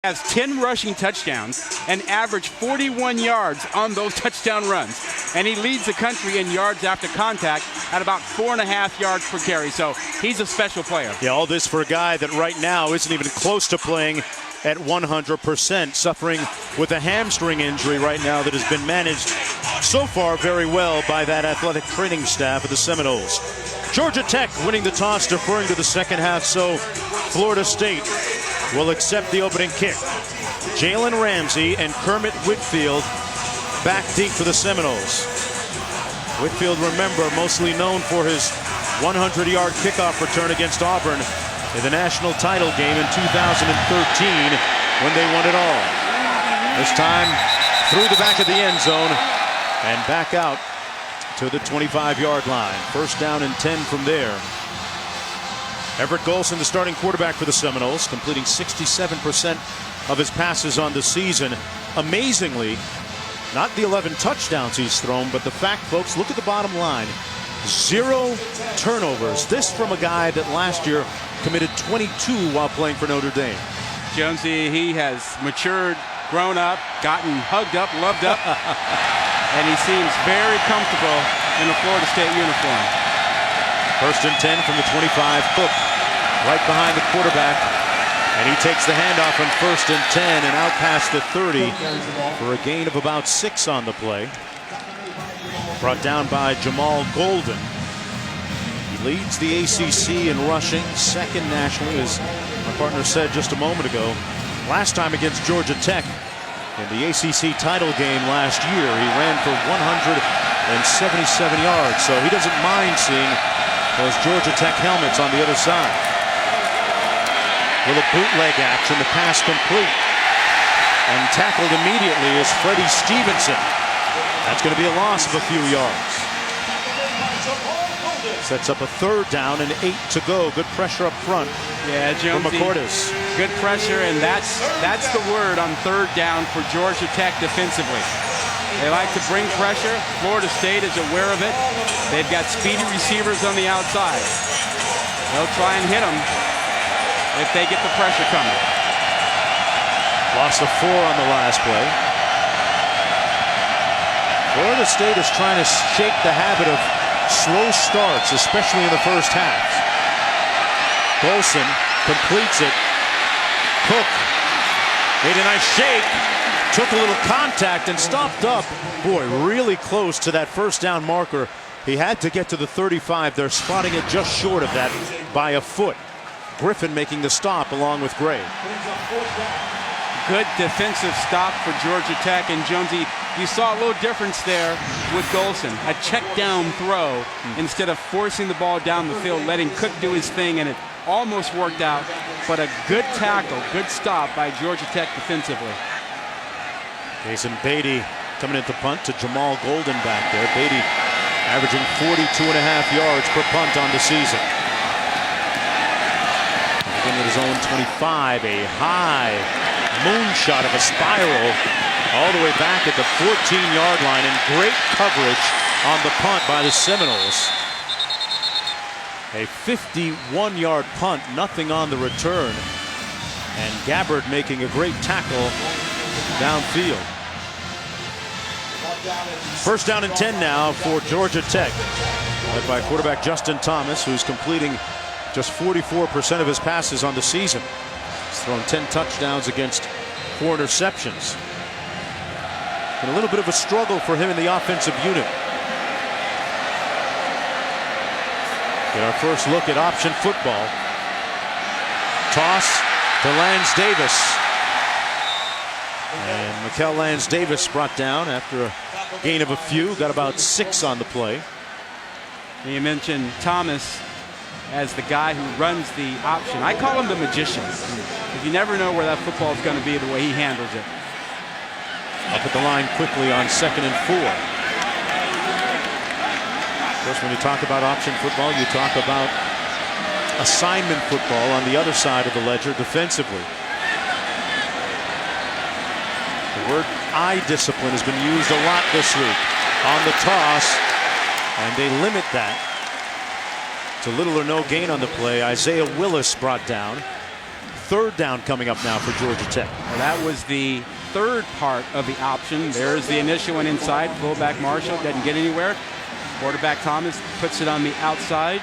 has 10 rushing touchdowns and averaged 41 yards on those touchdown runs. And he leads the country in yards after contact at about 4.5 yards per carry. So he's a special player. Yeah, all this for a guy that right now isn't even close to playing at 100%, suffering with a hamstring injury right now that has been managed so far very well by that athletic training staff of the Seminoles. Georgia Tech winning the toss, deferring to the second half, so Florida State will accept the opening kick. Jalen Ramsey and Kermit Whitfield back deep for the Seminoles. Whitfield, remember, mostly known for his 100-yard kickoff return against Auburn in the national title game in 2013 when they won it all. This time through the back of the end zone and back out to the 25-yard line. First down and 10 from there. Everett Golson, the starting quarterback for the Seminoles, completing 67% of his passes on the season. Amazingly, not the 11 touchdowns he's thrown, but the fact, folks, look at the bottom line. 0 turnovers. This from a guy that last year committed 22 while playing for Notre Dame. Jonesy, he has matured, grown up, gotten hugged up, loved up, and he seems very comfortable in a Florida State uniform. First and 10 from the 25. Cook right behind the quarterback, and he takes the handoff on first and 10 and out past the 30 for a gain of about 6 on the play. Brought down by Jamal Golden. He leads the ACC in rushing, second nationally, as my partner said just a moment ago. Last time against Georgia Tech in the ACC title game last year, he ran for 177 yards, so he doesn't mind seeing those Georgia Tech helmets on the other side. Little bootleg action, the pass complete. And tackled immediately is Freddie Stevenson. That's going to be a loss of a few yards. Sets up a third down and 8 to go. Good pressure up front. Yeah, Jonesy, good pressure, and that's the word on third down for Georgia Tech defensively. They like to bring pressure. Florida State is aware of it. They've got speedy receivers on the outside. They'll try and hit them if they get the pressure coming. Loss of 4 on the last play. Florida State is trying to shake the habit of slow starts, especially in the first half. Golson completes it. Cook made a nice shake. Took a little contact and stopped up. Boy, really close to that first down marker. He had to get to the 35. They're spotting it just short of that by a foot. Griffin making the stop along with Gray. Good defensive stop for Georgia Tech. And Jonesy, you saw a little difference there with Golson. A check down throw instead of forcing the ball down the field, letting Cook do his thing, and it almost worked out. But a good tackle, good stop by Georgia Tech defensively. Jason Beatty coming into punt to Jamal Golden back there. Beatty averaging 42.5 yards per punt on the season. Again with his own 25, a high moonshot of a spiral all the way back at the 14-yard line, and great coverage on the punt by the Seminoles. A 51-yard punt, nothing on the return, and Gabbard making a great tackle downfield. First down and 10 now for Georgia Tech, led by quarterback Justin Thomas, who's completing just 44% of his passes on the season. He's thrown 10 touchdowns against 4 interceptions. And a little bit of a struggle for him in the offensive unit. Get our first look at option football. Toss to Lance Davis. And Mikel Lance Davis brought down after a gain of a few. Got about 6 on the play. You mentioned Thomas as the guy who runs the option. I call him the magician. You never know where that football is going to be the way he handles it. Up at the line quickly on 2nd and 4. Of course, when you talk about option football, you talk about assignment football on the other side of the ledger defensively. The word eye discipline has been used a lot this week on the toss, and they limit that to little or no gain on the play. Isaiah Willis brought down. third down coming up now for Georgia Tech. Well, that was the third part of the option. There's the initial one inside. Fullback Marshall doesn't get anywhere. Quarterback Thomas puts it on the outside.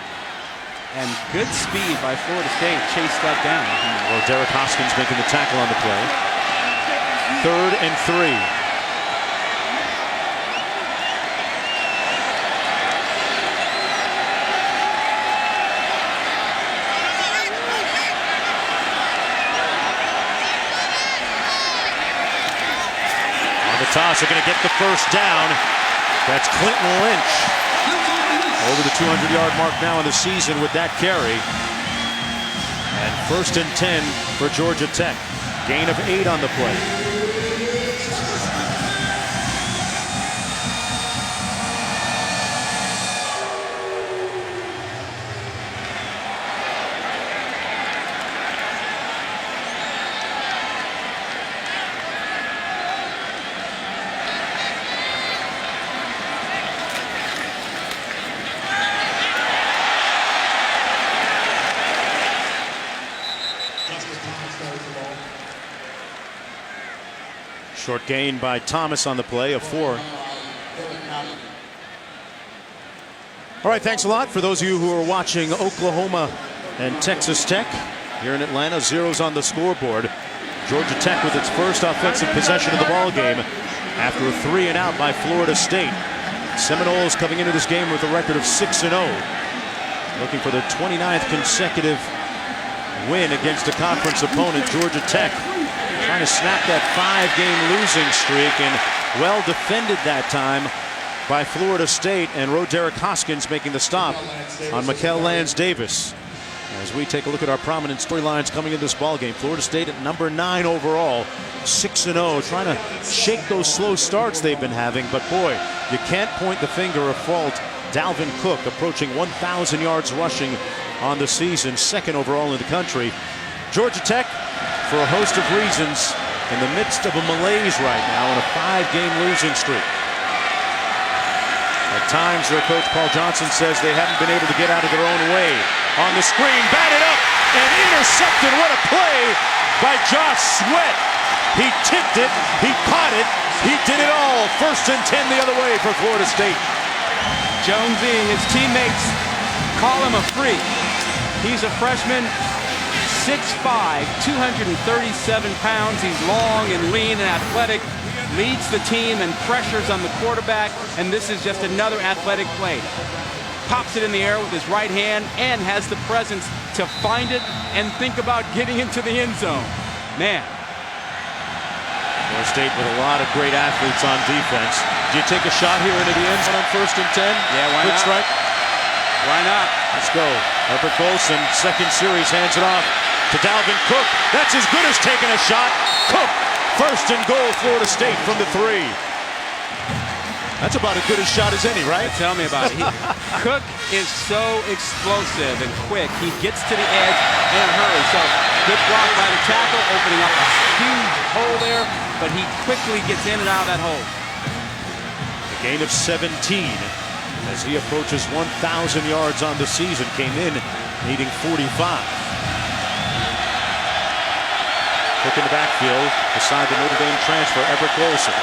And good speed by Florida State chased that down. Well, Derek Hoskins making the tackle on the play. 3rd and 3. Toss are going to get the first down. That's Clinton Lynch. Over the 200-yard mark now in the season with that carry. And 1st and 10 for Georgia Tech. Gain of 8 on the play. Short gain by Thomas on the play of 4. All right, thanks a lot. For those of you who are watching Oklahoma and Texas Tech here in Atlanta, zeros on the scoreboard. Georgia Tech with its first offensive possession of the ball game after a 3-and-out by Florida State. Seminoles coming into this game with a record of 6-0, looking for their 29th consecutive win against a conference opponent. Georgia Tech trying to snap that 5-game losing streak, and well defended that time by Florida State, and Roderick Hoskins making the stop on Mikel Lance Davis. As we take a look at our prominent storylines coming into this ball game, Florida State at number 9 overall, 6-0, trying to shake those slow starts they've been having. But boy, you can't point the finger of fault. Dalvin Cook approaching 1,000 yards rushing on the season, 2nd overall in the country. Georgia Tech, for a host of reasons, in the midst of a malaise right now in a 5-game losing streak. At times, their coach Paul Johnson says they haven't been able to get out of their own way. On the screen, batted up and intercepted. What a play by Josh Sweat. He tipped it, he caught it, he did it all. 1st and 10 the other way for Florida State. Jonesy, his teammates call him a freak. He's a freshman. 6'5", 237 pounds. He's long and lean and athletic, leads the team and pressures on the quarterback, and this is just another athletic play. Pops it in the air with his right hand and has the presence to find it and think about getting into the end zone. Man. Florida State with a lot of great athletes on defense. Do you take a shot here into the end zone on 1st and 10? Yeah, why Quick not? strike? Why not? Let's go. Herbert Golson, 2nd series, hands it off to Dalvin Cook. That's as good as taking a shot. Cook, 1st and goal, Florida State from the 3. That's about as good a shot as any, right? Tell me about it. Cook is so explosive and quick. He gets to the edge in a hurry. So good block by the tackle, opening up a huge hole there, but he quickly gets in and out of that hole. A gain of 17 as he approaches 1,000 yards on the season. Came in needing 45. Cook in the backfield beside the Notre Dame transfer, Everett Golson.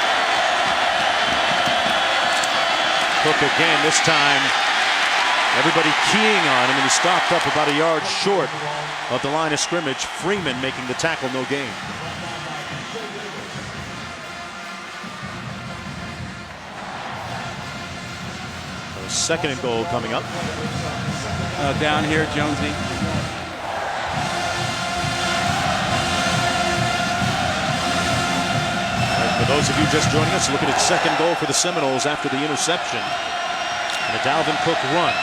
Cook again, this time everybody keying on him, and he stopped up about a yard short of the line of scrimmage. Freeman making the tackle, no gain. So 2nd and goal coming up. Down here, Jonesy. For those of you just joining us, looking at 2nd goal for the Seminoles after the interception. And a Dalvin Cook run.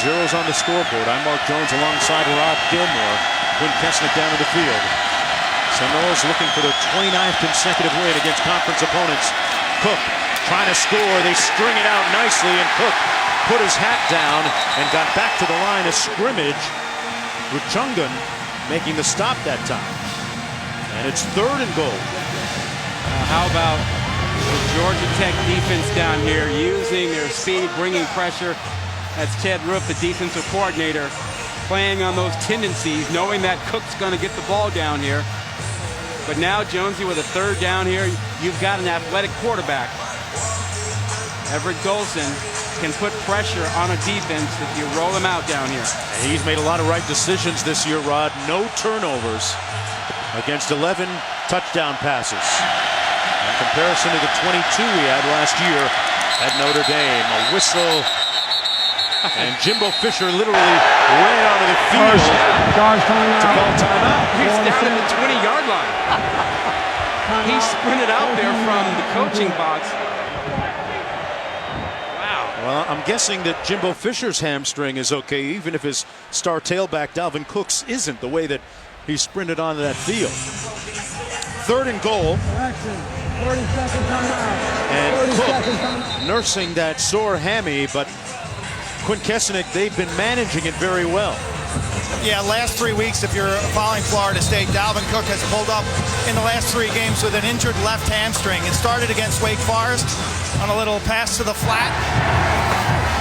Zeros on the scoreboard. I'm Mark Jones alongside Rod Gilmore. Quinn Kesnick down in the field. Seminoles looking for their 29th consecutive win against conference opponents. Cook trying to score. They string it out nicely, and Cook put his hat down and got back to the line of scrimmage. Ruchungan making the stop that time. And it's 3rd and goal. How about the Georgia Tech defense down here using their speed, bringing pressure. That's Ted Roof, the defensive coordinator, playing on those tendencies, knowing that Cook's going to get the ball down here. But now Jonesy with a third down here, you've got an athletic quarterback. Everett Golson can put pressure on a defense if you roll him out down here. And he's made a lot of right decisions this year, Rod. No turnovers against 11 touchdown passes. In comparison to the 22 we had last year at Notre Dame. A whistle, and Jimbo Fisher literally ran onto the field to call timeout. He's down at the 20-yard line. He sprinted out there from the coaching box. Well, I'm guessing that Jimbo Fisher's hamstring is okay, even if his star tailback Dalvin Cook's isn't, the way that he sprinted onto that field. 3rd and goal. And Cook nursing that sore hammy, but Quint Kessenich, they've been managing it very well. Yeah, last 3 weeks, if you're following Florida State, Dalvin Cook has pulled up in the last 3 games with an injured left hamstring. It started against Wake Forest on a little pass to the flat.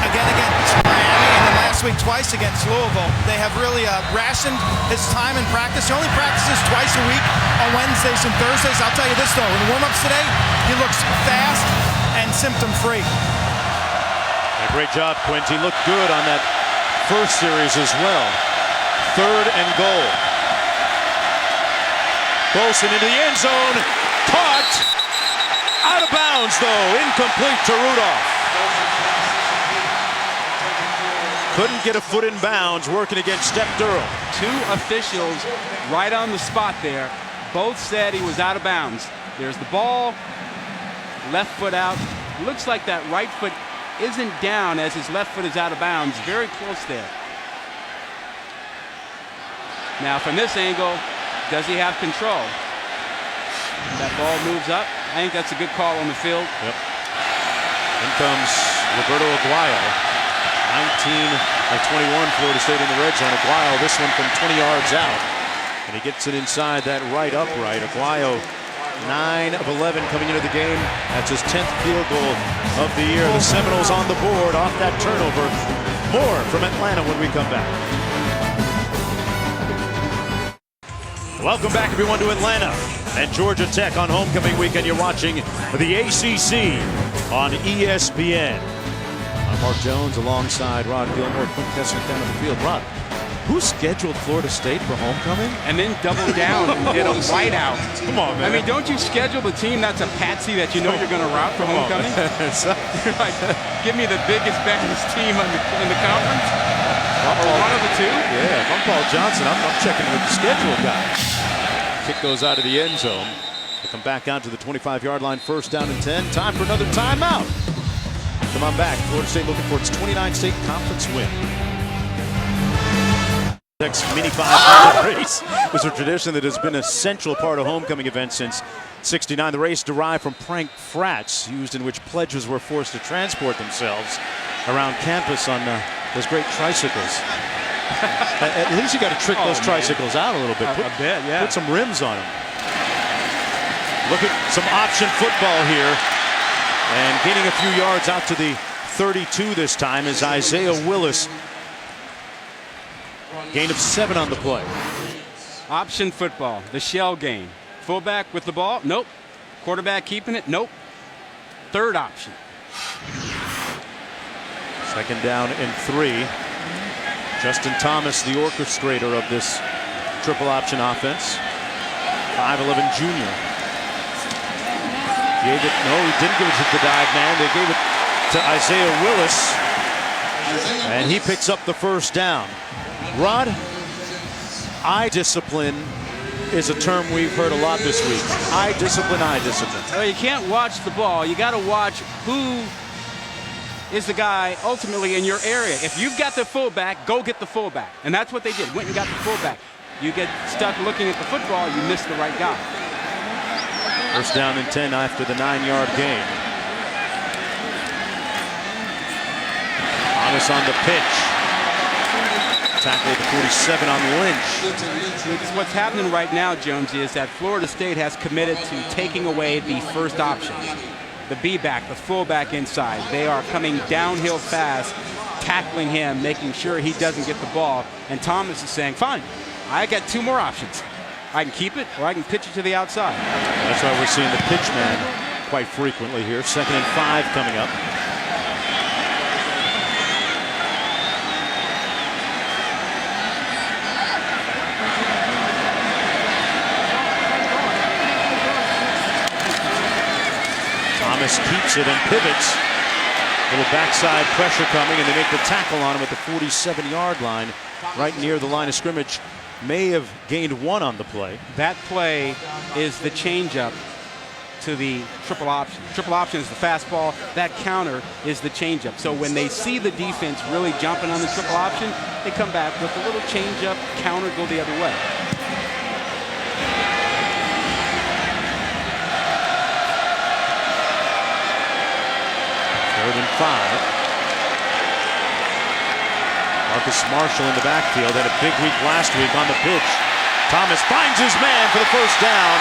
Again against Miami, and then last week twice against Louisville. They have really rationed his time in practice. He only practices twice a week on Wednesdays and Thursdays. I'll tell you this though, in the warm-ups today, he looks fast and symptom-free. Great job, Quint. He looked good on that first series as well. 3rd and goal. Golson into the end zone. Caught. Out of bounds, though. Incomplete to Rudolph. Couldn't get a foot in bounds working against Step Durham. 2 officials right on the spot there. Both said he was out of bounds. There's the ball. Left foot out. Looks like that right foot isn't down as his left foot is out of bounds. Very close there. Now from this angle, does he have control? That ball moves up. I think that's a good call on the field. Yep. In comes Roberto Aguayo. 19 of 21 Florida State in the red zone. Aguayo, this one from 20 yards out. And he gets it inside that right upright. Aguayo, 9 of 11 coming into the game. That's his 10th field goal of the year. The Seminoles on the board off that turnover. More from Atlanta when we come back. Welcome back, everyone, to Atlanta and Georgia Tech on homecoming weekend. You're watching the ACC on ESPN. I'm Mark Jones alongside Rod Gilmore, Quint Kessenich down on the field. Rod, who scheduled Florida State for homecoming? And then doubled down and did a whiteout. Come on, man. I mean, don't you schedule the team that's a patsy that you know you're going to route for homecoming? You're like, give me the biggest, baddest team in the conference? Or one of the 2? Yeah, if I'm Paul Johnson, I'm checking with the schedule guy. Kick goes out of the end zone. They come back out to the 25-yard line, 1st down and 10. Time for another timeout. Come on back. Florida State looking for its 29th state conference win. Next mini 500 race was a tradition that has been a central part of homecoming events since '69. The race derived from prank frats used in which pledges were forced to transport themselves around campus on those great tricycles. At least you got to trick those tricycles out a little bit. A bit, yeah. Put some rims on them. Look at some option football here. And gaining a few yards out to the 32 this time is Isaiah Willis. Gain of 7 on the play. Option football, the shell game. Fullback with the ball? Nope. Quarterback keeping it? Nope. 3rd option. 2nd down and 3. Justin Thomas, the orchestrator of this triple option offense. 5'11" junior. Gave it, no, he didn't give it to the dive man. They gave it to Isaiah Willis. And he picks up the 1st down. Rod, eye discipline is a term we've heard a lot this week. Eye discipline, eye discipline. Well, you can't watch the ball. You got to watch who is the guy ultimately in your area. If you've got the fullback, go get the fullback. And that's what they did. Went and got the fullback. You get stuck looking at the football, you miss the right guy. 1st down and 10 after the 9-yard gain. Thomas on the pitch. Tackle at the 47 on Lynch. What's happening right now, Jonesy, is that Florida State has committed to taking away the 1st option. The B-back, the fullback inside. They are coming downhill fast tackling him, making sure he doesn't get the ball. And Thomas is saying, fine, I got 2 more options. I can keep it or I can pitch it to the outside. That's why we're seeing the pitch man quite frequently here. 2nd and 5 coming up. Thomas keeps it and pivots. Little backside pressure coming, and they make the tackle on him at the 47-yard line, right near the line of scrimmage. May have gained 1 on the play. That play is the changeup to the triple option. Triple option is the fastball. That counter is the changeup. So when they see the defense really jumping on the triple option, they come back with a little changeup, counter, go the other way. Third and 5. Marcus Marshall in the backfield had a big week last week on the pitch. Thomas finds his man for the first down.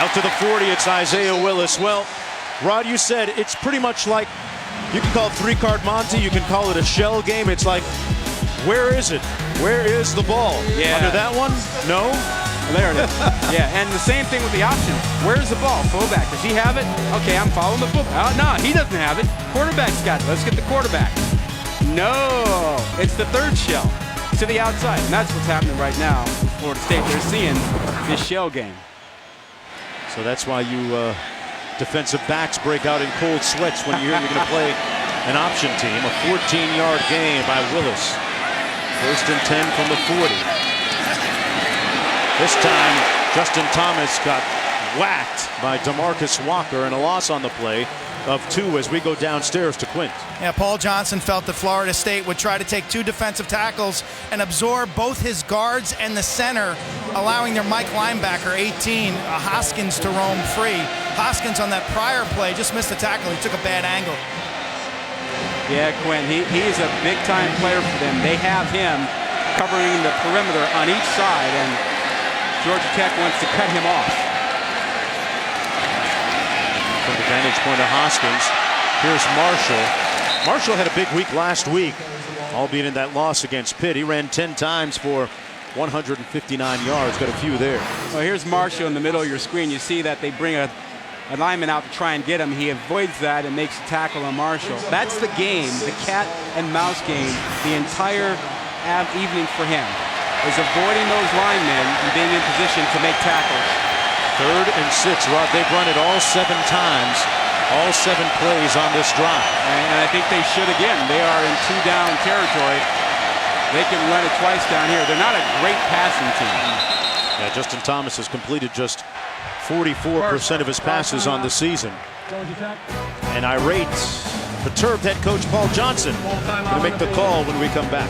Out to the 40, it's Isaiah Willis. Well, Rod, you said it's pretty much like, you can call it 3-card Monte, you can call it a shell game. It's like, where is it? Where is the ball? Yeah. Under that one? No? There it is. Yeah, and the same thing with the option. Where's the ball? Fullback. Does he have it? Okay, I'm following the football. No, he doesn't have it. Quarterback's got it. Let's get the quarterback. No, it's the 3rd shell to the outside. And that's what's happening right now with Florida State. They're seeing this shell game. So that's why you defensive backs break out in cold sweats when you hear you're going to play an option team. A 14-yard gain by Willis. 1st and 10 from the 40. This time, Justin Thomas got whacked by DeMarcus Walker, and a loss on the play of 2 as we go downstairs to Quint. Yeah, Paul Johnson felt that Florida State would try to take 2 defensive tackles and absorb both his guards and the center, allowing their Mike linebacker, 18, Hoskins, to roam free. Hoskins on that prior play just missed the tackle. He took a bad angle. Yeah, Quinn, he's a big-time player for them. They have him covering the perimeter on each side, and Georgia Tech wants to cut him off. From the vantage point of Hoskins, here's Marshall. Marshall had a big week last week, albeit in that loss against Pitt. He ran 10 times for 159 yards, got a few there. Well, here's Marshall in the middle of your screen. You see that they bring a lineman out to try and get him. He avoids that and makes a tackle on Marshall. That's the game, the cat and mouse game, the entire evening for him, is avoiding those linemen and being in position to make tackles. 3rd and 6, Rod. They've run it all 7 times, all 7 plays on this drive. And I think they should again. They are in 2-down territory. They can run it twice down here. They're not a great passing team. Yeah, Justin Thomas has completed just 44% of his passes on the season. And irate, perturbed head coach Paul Johnson going to make the call when we come back.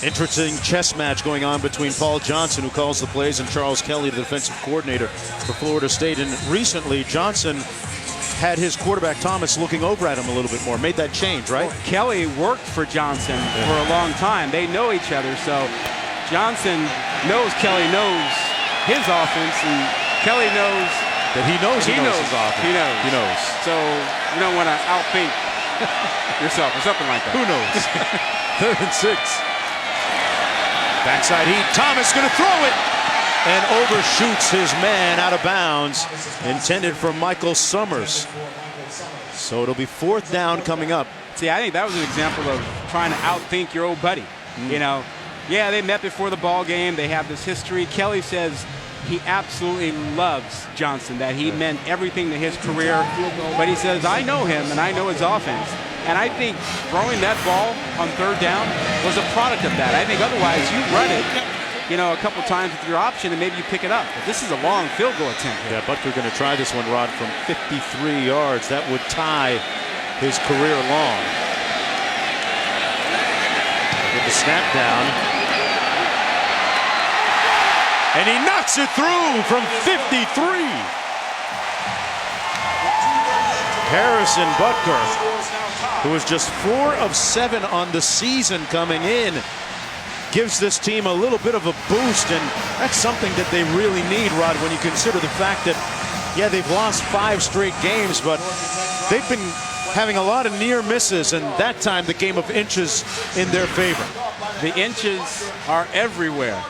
Interesting chess match going on between Paul Johnson, who calls the plays, and Charles Kelly, the defensive coordinator for Florida State. And recently, Johnson had his quarterback Thomas looking over at him a little bit more. Made that change, right? Well, Kelly worked for Johnson for a long time. They know each other, so Johnson knows Kelly knows his offense, and Kelly knows that he knows his offense. He knows. He knows. So you don't want to outthink yourself or something like that. Who knows? 3rd and 6. Backside heat. Thomas going to throw it and overshoots his man out of bounds, intended for Michael Summers. So it'll be 4th down coming up. See, I think that was an example of trying to outthink your old buddy. You know, yeah, they met before the ball game. They have this history. Kelly says he absolutely loves Johnson, that he meant everything to his career. But he says, I know him and I know his offense. And I think throwing that ball on 3rd down was a product of that. I think otherwise you run it, you know, a couple times with your option and maybe you pick it up. But this is a long field goal attempt here. Yeah, Butker going to try this one, Rod, from 53 yards. That would tie his career long. With the snap down. And he knocks it through from 53. Harrison Butker, who is just 4 of 7 on the season coming in, gives this team a little bit of a boost, and that's something that they really need, Rod, when you consider the fact that Yeah, they've lost 5 straight games, but they've been having a lot of near misses, and that time the game of inches in their favor. The inches are everywhere.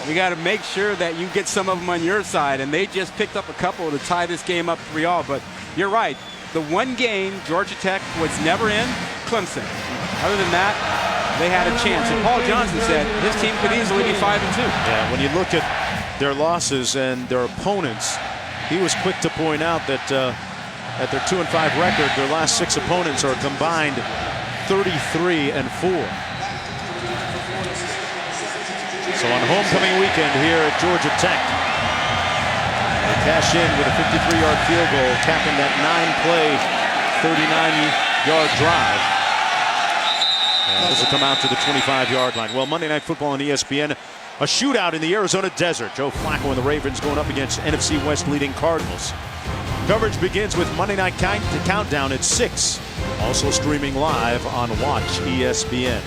You got to make sure that you get some of them on your side, and they just picked up a couple to tie this game up 3-all. But you're right. The one game Georgia Tech was never in, Clemson. Other than that, they had a chance. And Paul Johnson said his team could easily be 5-2. Yeah, when you look at their losses and their opponents, he was quick to point out that at their 2-5 record, their last 6 opponents are combined 33-4. So on homecoming weekend here at Georgia Tech, they cash in with a 53-yard field goal, capping that 9-play, 39-yard drive. And this will come out to the 25-yard line. Well, Monday Night Football on ESPN, a shootout in the Arizona desert. Joe Flacco and the Ravens going up against NFC West leading Cardinals. Coverage begins with Monday Night Countdown at 6. Also streaming live on Watch ESPN.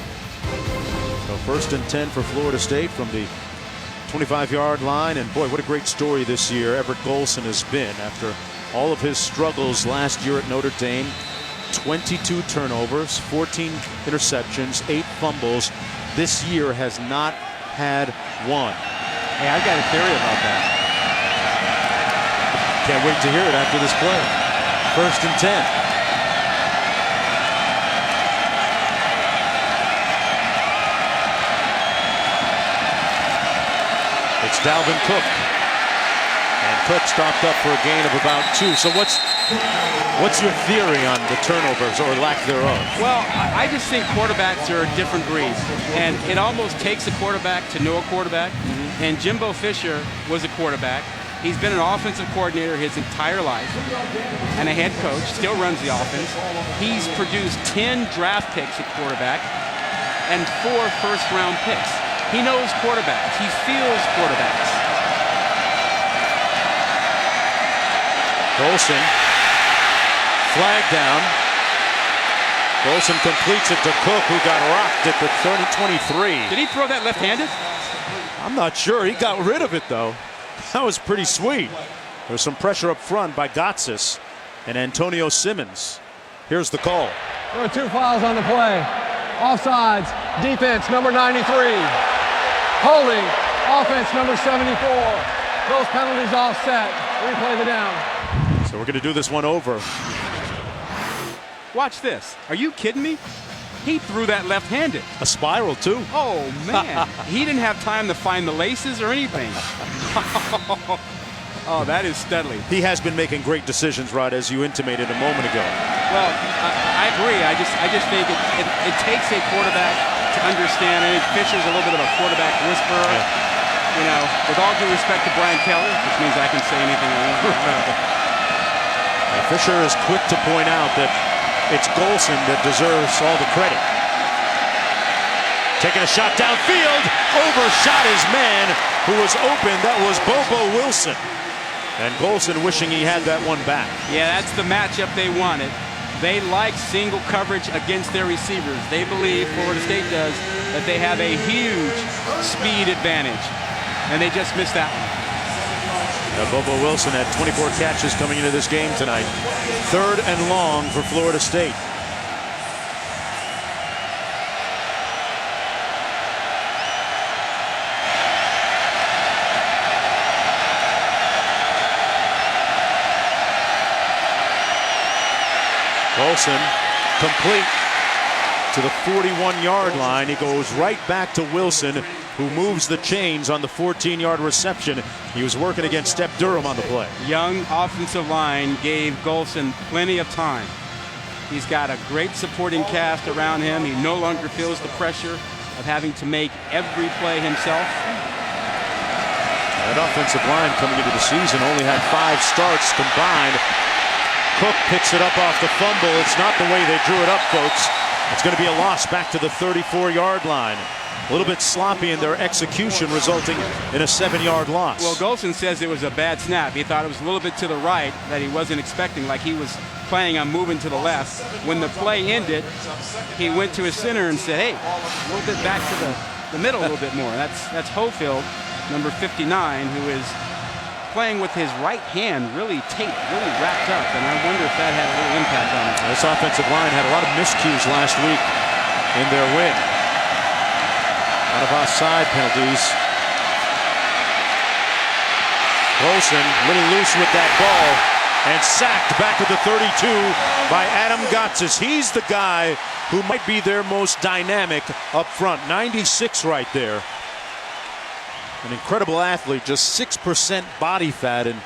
So 1st and 10 for Florida State from the 25-yard line. And boy, what a great story this year Everett Golson has been after all of his struggles last year at Notre Dame. 22 turnovers, 14 interceptions, 8 fumbles. This year has not had one. Hey, I've got a theory about that. Can't wait to hear it after this play. 1st and 10. It's Dalvin Cook. And Cook stopped up for a gain of about 2. So what's your theory on the turnovers or lack thereof? Well, I just think quarterbacks are different breeds. And it almost takes a quarterback to know a quarterback. And Jimbo Fisher was a quarterback. He's been an offensive coordinator his entire life and a head coach, still runs the offense. He's produced 10 draft picks at quarterback and 4 first-round picks. He knows quarterbacks. He feels quarterbacks. Golson, flag down. Golson completes it to Cook, who got rocked at the 23. Did he throw that left-handed? I'm not sure. He got rid of it, though. That was pretty sweet. There was some pressure up front by Gotsis and Antonio Simmons. Here's the call. There are 2 fouls on the play. Offsides, defense number 93. Holding, offense number 74. Those penalties all set. Replay the down. So we're going to do this one over. Watch this. Are you kidding me? He threw that left-handed. A spiral, too. Oh, man. He didn't have time to find the laces or anything. Oh, that is Studley. He has been making great decisions, Rod, as you intimated a moment ago. Well, I agree. I just think it takes a quarterback to understand. I think Fisher's a little bit of a quarterback whisperer. Yeah. You know, with all due respect to Brian Kelly, which means I can say anything I want. Fisher is quick to point out that it's Golson that deserves all the credit. Taking a shot downfield, overshot his man who was open. That was Bobo Wilson. And Golson wishing he had that one back. Yeah, that's the matchup they wanted. They like single coverage against their receivers. They believe, Florida State does, that they have a huge speed advantage. And they just missed that one. Now, Bobo Wilson had 24 catches coming into this game tonight. 3rd and long for Florida State. Golson complete to the 41-yard line. He goes right back to Wilson, who moves the chains on the 14-yard reception. He was working against Step Durham on the play. Young offensive line gave Golson plenty of time. He's got a great supporting cast around him. He no longer feels the pressure of having to make every play himself. That offensive line coming into the season only had 5 starts combined. Cook picks it up off the fumble. It's not the way they drew it up, folks. It's going to be a loss back to the 34-yard line. A little bit sloppy in their execution, resulting in a 7-yard loss. Well, Golson says it was a bad snap. He thought it was a little bit to the right that he wasn't expecting, like he was planning on moving to the left. When the play ended, he went to his center and said, hey, a little bit back to the middle a little bit more. That's Hofield, number 59, who is playing with his right hand really taped, really wrapped up, and I wonder if that had a little impact on him. This offensive line had a lot of miscues last week in their win. A lot of offside penalties. Golson a little loose with that ball and sacked back at the 32 by Adam Gotsis. He's the guy who might be their most dynamic up front. 96 right there. An incredible athlete, just 6% body fat, and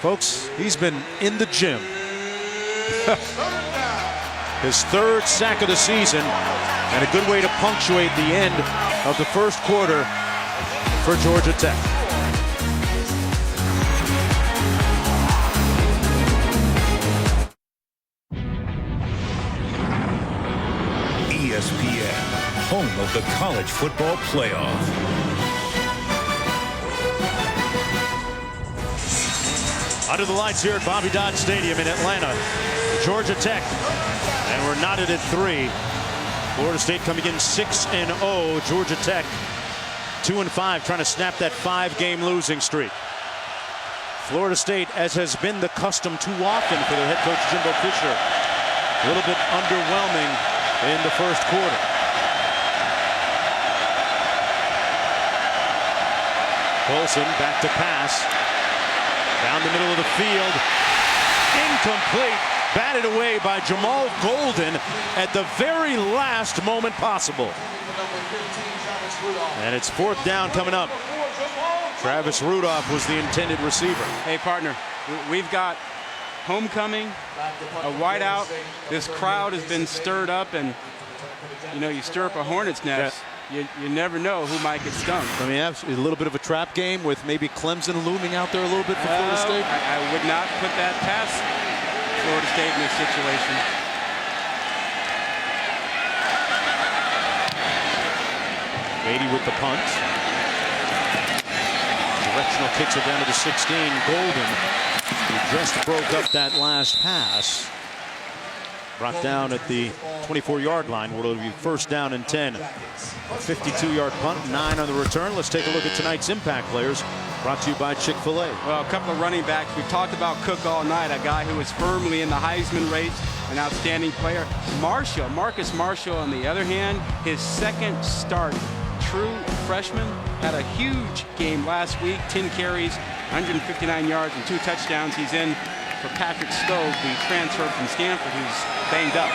folks, he's been in the gym. His third sack of the season, and a good way to punctuate the end of the first quarter for Georgia Tech. ESPN, home of the college football playoff. Under the lights here at Bobby Dodd Stadium in Atlanta, Georgia Tech, and we're knotted at 3. Florida State coming in 6-0. Georgia Tech 2-5, trying to snap that 5-game losing streak. Florida State, as has been the custom too often for their head coach Jimbo Fisher, a little bit underwhelming in the first quarter. Golson back to pass. Down the middle of the field. Incomplete. Batted away by Jamal Golden at the very last moment possible. And it's 4th down coming up. Travis Rudolph was the intended receiver. Hey, partner, we've got homecoming, a whiteout. This crowd has been stirred up, and, you know, you stir up a hornet's nest. You never know who might get stung. I mean, a little bit of a trap game with maybe Clemson looming out there a little bit for Florida State. I would not put that past Florida State in this situation. Beatty with the punt. Directional kicks it down to the 16. Golden, who just broke up that last pass. Brought down at the 24-yard line. It'll be 1st down and 10. A 52-yard punt, 9 on the return. Let's take a look at tonight's impact players. Brought to you by Chick-fil-A. Well, a couple of running backs. We've talked about Cook all night, a guy who is firmly in the Heisman race, an outstanding player. Marcus Marshall, on the other hand, his second start, true freshman, had a huge game last week. 10 carries, 159 yards, and 2 touchdowns. He's in for Patrick Stove, the transfer from Stanford, who's banged up.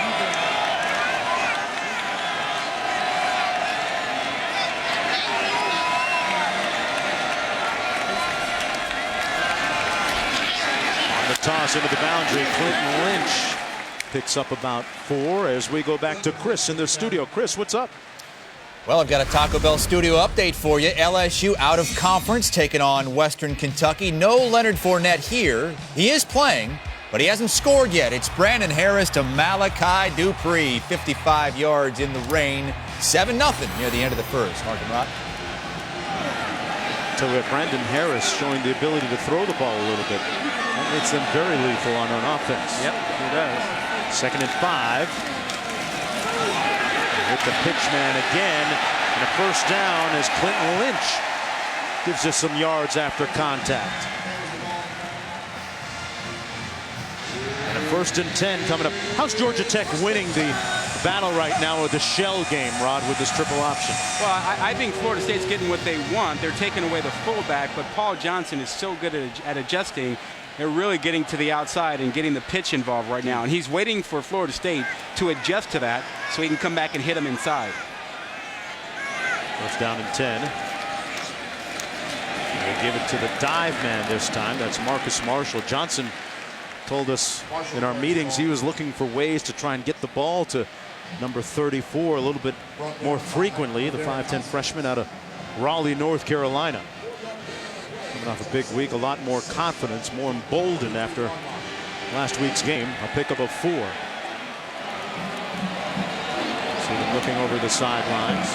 On the toss into the boundary, Clinton Lynch picks up about 4 as we go back to Chris in the studio. Chris, what's up? Well, I've got a Taco Bell studio update for you. LSU out of conference, taking on Western Kentucky. No Leonard Fournette here. He is playing, but he hasn't scored yet. It's Brandon Harris to Malachi Dupree. 55 yards in the rain. 7-0 near the end of the first. Mark and Rod. So we have Brandon Harris showing the ability to throw the ball a little bit. That makes them very lethal on offense. Yep, he does. 2nd and 5. With the pitch man again, and a 1st down as Clinton Lynch gives us some yards after contact. And a 1st and 10 coming up. How's Georgia Tech winning the battle right now with the shell game, Rod, with this triple option? Well, I think Florida State's getting what they want. They're taking away the fullback, but Paul Johnson is so good at adjusting. They're really getting to the outside and getting the pitch involved right now. And he's waiting for Florida State to adjust to that so he can come back and hit him inside. 1st down and 10. They give it to the dive man this time. That's Marcus Marshall. Johnson told us in our meetings he was looking for ways to try and get the ball to number 34 a little bit more frequently. The 5'10 freshman out of Raleigh, North Carolina. Coming off a big week, a lot more confidence, more emboldened after last week's game. A pickup of 4. See them looking over the sidelines.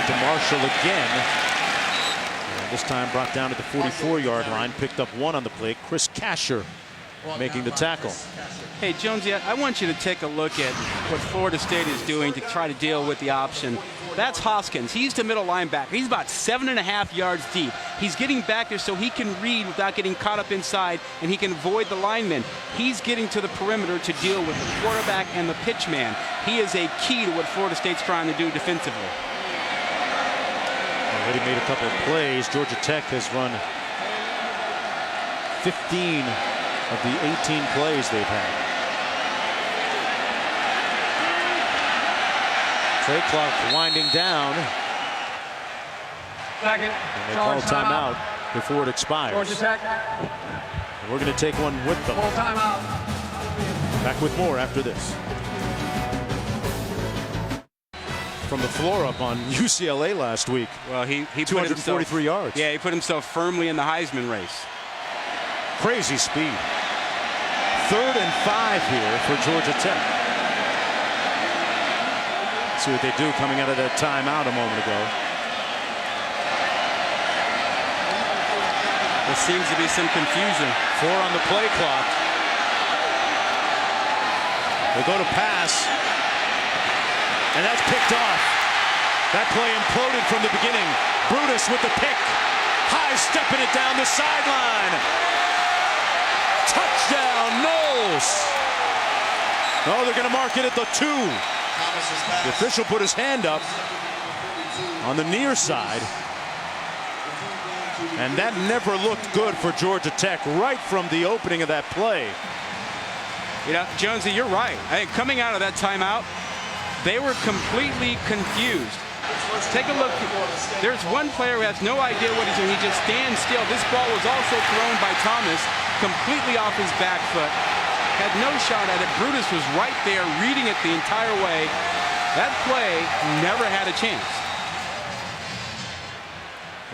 To Marshall again. And this time brought down at the 44-yard line. Picked up 1 on the play. Chris Casher making the tackle. Hey, Jonesy, I want you to take a look at what Florida State is doing to try to deal with the option. That's Hoskins. He's the middle linebacker. He's about 7.5 yards deep. He's getting back there so he can read without getting caught up inside, and he can avoid the linemen. He's getting to the perimeter to deal with the quarterback and the pitch man. He is a key to what Florida State's trying to do defensively. Already made a couple of plays. Georgia Tech has run 15 of the 18 plays they've had. Play clock winding down. Second. And they call timeout before it expires. Georgia Tech. And we're going to take one with them. Full timeout. Back with more after this. From the floor up on UCLA last week. Well, he put 243 yards. Yeah, he put himself firmly in the Heisman race. Crazy speed. 3rd and 5 here for Georgia Tech. See what they do coming out of that timeout a moment ago. There seems to be some confusion. 4 on the play clock. They go to pass. And that's picked off. That play imploded from the beginning. Brutus with the pick. High stepping it down the sideline. Touchdown, Knowles. Oh, they're going to mark it at the 2. The official put his hand up on the near side. And that never looked good for Georgia Tech right from the opening of that play. You know, Jonesy, you're right. I think coming out of that timeout, they were completely confused. Take a look. There's one player who has no idea what he's doing. He just stands still. This ball was also thrown by Thomas completely off his back foot. Had no shot at it. Brutus was right there reading it the entire way. That play never had a chance.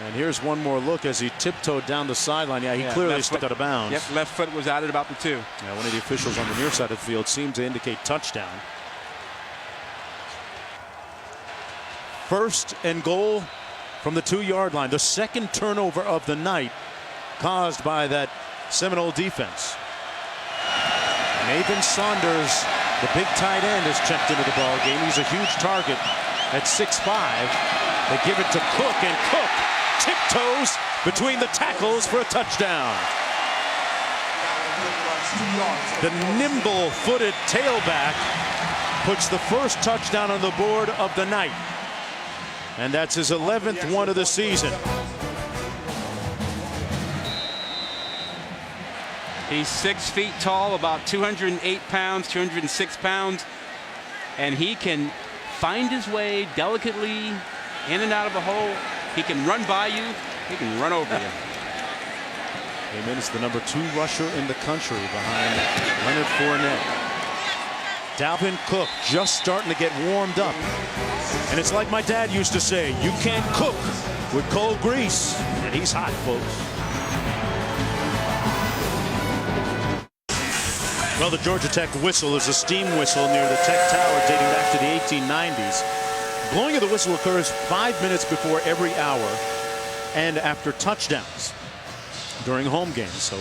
And here's one more look as he tiptoed down the sideline. Yeah, he clearly stepped out of bounds. Yep, left foot was out at about the 2. Yeah, one of the officials on the near side of the field seemed to indicate touchdown. 1st and goal from the 2-yard line. The second turnover of the night caused by that Seminole defense. Nathan Saunders, the big tight end, is checked into the ball game. He's a huge target at 6'5". They give it to Cook, and Cook tiptoes between the tackles for a touchdown. The nimble-footed tailback puts the first touchdown on the board of the night. And that's his 11th one of the season. He's 6 feet tall, about 208 pounds, 206 pounds, and he can find his way delicately in and out of a hole. He can run by you. He can run over you. Amen is the number 2 rusher in the country behind Leonard Fournette. Dalvin Cook just starting to get warmed up. And it's like my dad used to say, you can't cook with cold grease. And he's hot, folks. Well, the Georgia Tech whistle is a steam whistle near the Tech Tower dating back to the 1890s. Blowing of the whistle occurs 5 minutes before every hour and after touchdowns during home games. So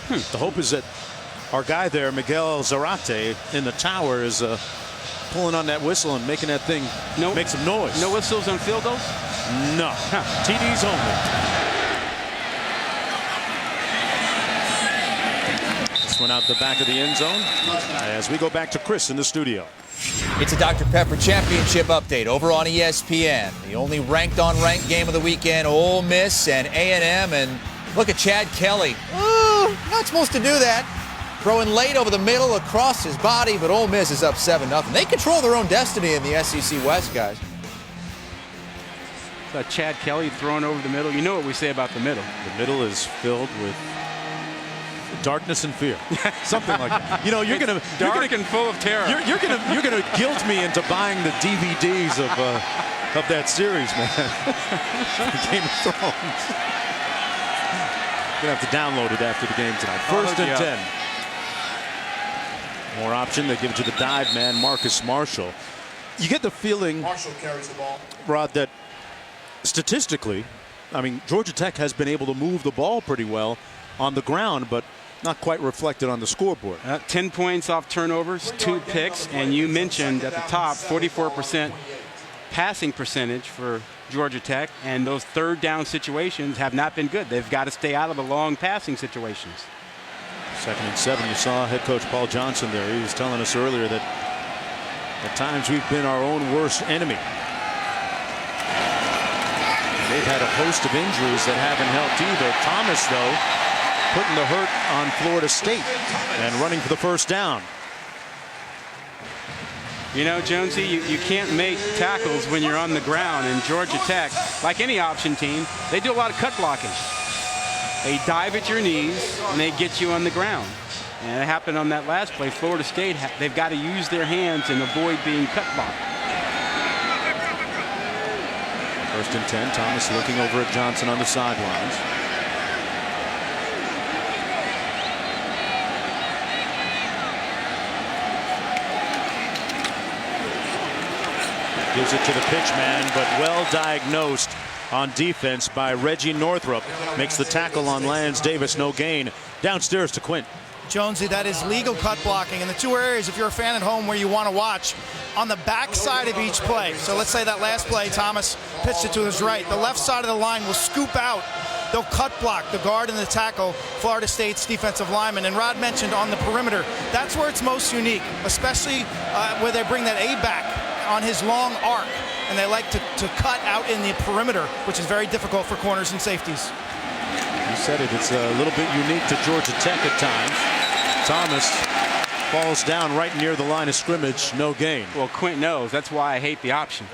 the hope is that our guy there, Miguel Zarate, in the tower is pulling on that whistle and making that thing make some noise. No whistles on field goals? No. TDs only. This one out the back of the end zone as we go back to Chris in the studio. It's a Dr. Pepper Championship update over on ESPN. The only ranked-on-ranked game of the weekend, Ole Miss and A&M. And look at Chad Kelly. Ooh, not supposed to do that. Throwing late over the middle across his body, but Ole Miss is up 7-0. They control their own destiny in the SEC West, guys. Chad Kelly throwing over the middle. You know what we say about the middle. The middle is filled with darkness and fear, something like that. You know, you're gonna and full of terror. You're gonna guilt me into buying the DVDs of that series, man. Game of Thrones. Gonna have to download it after the game tonight. 1st and 10. More option. They give it to the dive man, Marcus Marshall. You get the feeling, Marshall carries the ball, Rod, that statistically, I mean, Georgia Tech has been able to move the ball pretty well on the ground, but not quite reflected on the scoreboard. 10 points off turnovers, 2 picks, and you mentioned at the top 44% passing percentage for Georgia Tech, and those third down situations have not been good. They've got to stay out of the long passing situations. 2nd and 7. You saw head coach Paul Johnson there. He was telling us earlier that at times we've been our own worst enemy. They've had a host of injuries that haven't helped either. Thomas, though, putting the hurt on Florida State and running for the first down. You know, Jonesy, you can't make tackles when you're on the ground. And Georgia Tech, like any option team, they do a lot of cut blocking. They dive at your knees and they get you on the ground. And it happened on that last play. Florida State, they've got to use their hands and avoid being cut blocked. 1st and 10. Thomas looking over at Johnson on the sidelines. Gives it to the pitch man, but well diagnosed on defense by Reggie Northrup. Makes the tackle on Lance Davis, no gain. Downstairs to Quint. Jonesy, that is legal cut blocking. And the 2 areas, if you're a fan at home where you want to watch, on the back side of each play. So let's say that last play, Thomas pitched it to his right. The left side of the line will scoop out. They'll cut block the guard and the tackle, Florida State's defensive lineman. And Rod mentioned on the perimeter, that's where it's most unique, especially where they bring that A back on his long arc. And they like to cut out in the perimeter, which is very difficult for corners and safeties. You said it. It's a little bit unique to Georgia Tech at times. Thomas falls down right near the line of scrimmage, no gain. Well, Quint knows. That's why I hate the option.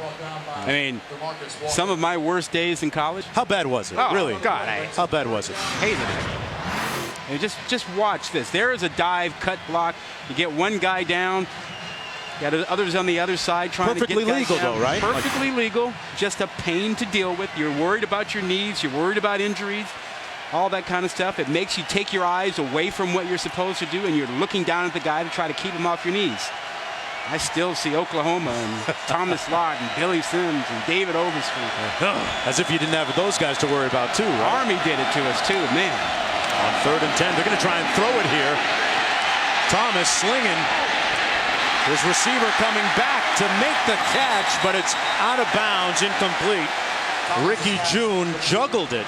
I mean, some of my worst days in college. How bad was it? Oh, really? God, how bad was it? Hated it. And just watch this. There is a dive, cut block. You get one guy down. You got others on the other side trying Perfectly to get legal, down. though, right? Perfectly legal. Just a pain to deal with. You're worried about your knees. You're worried about injuries. All that kind of stuff. It makes you take your eyes away from what you're supposed to do, and you're looking down at the guy to try to keep him off your knees. I still see Oklahoma and Thomas Lott and Billy Sims and David Overstreet. As if you didn't have those guys to worry about, too, right? Army did it to us, too, man. On 3rd and 10, they're going to try and throw it here. Thomas slinging. His receiver coming back to make the catch, but it's out of bounds, incomplete. Ricky June juggled it.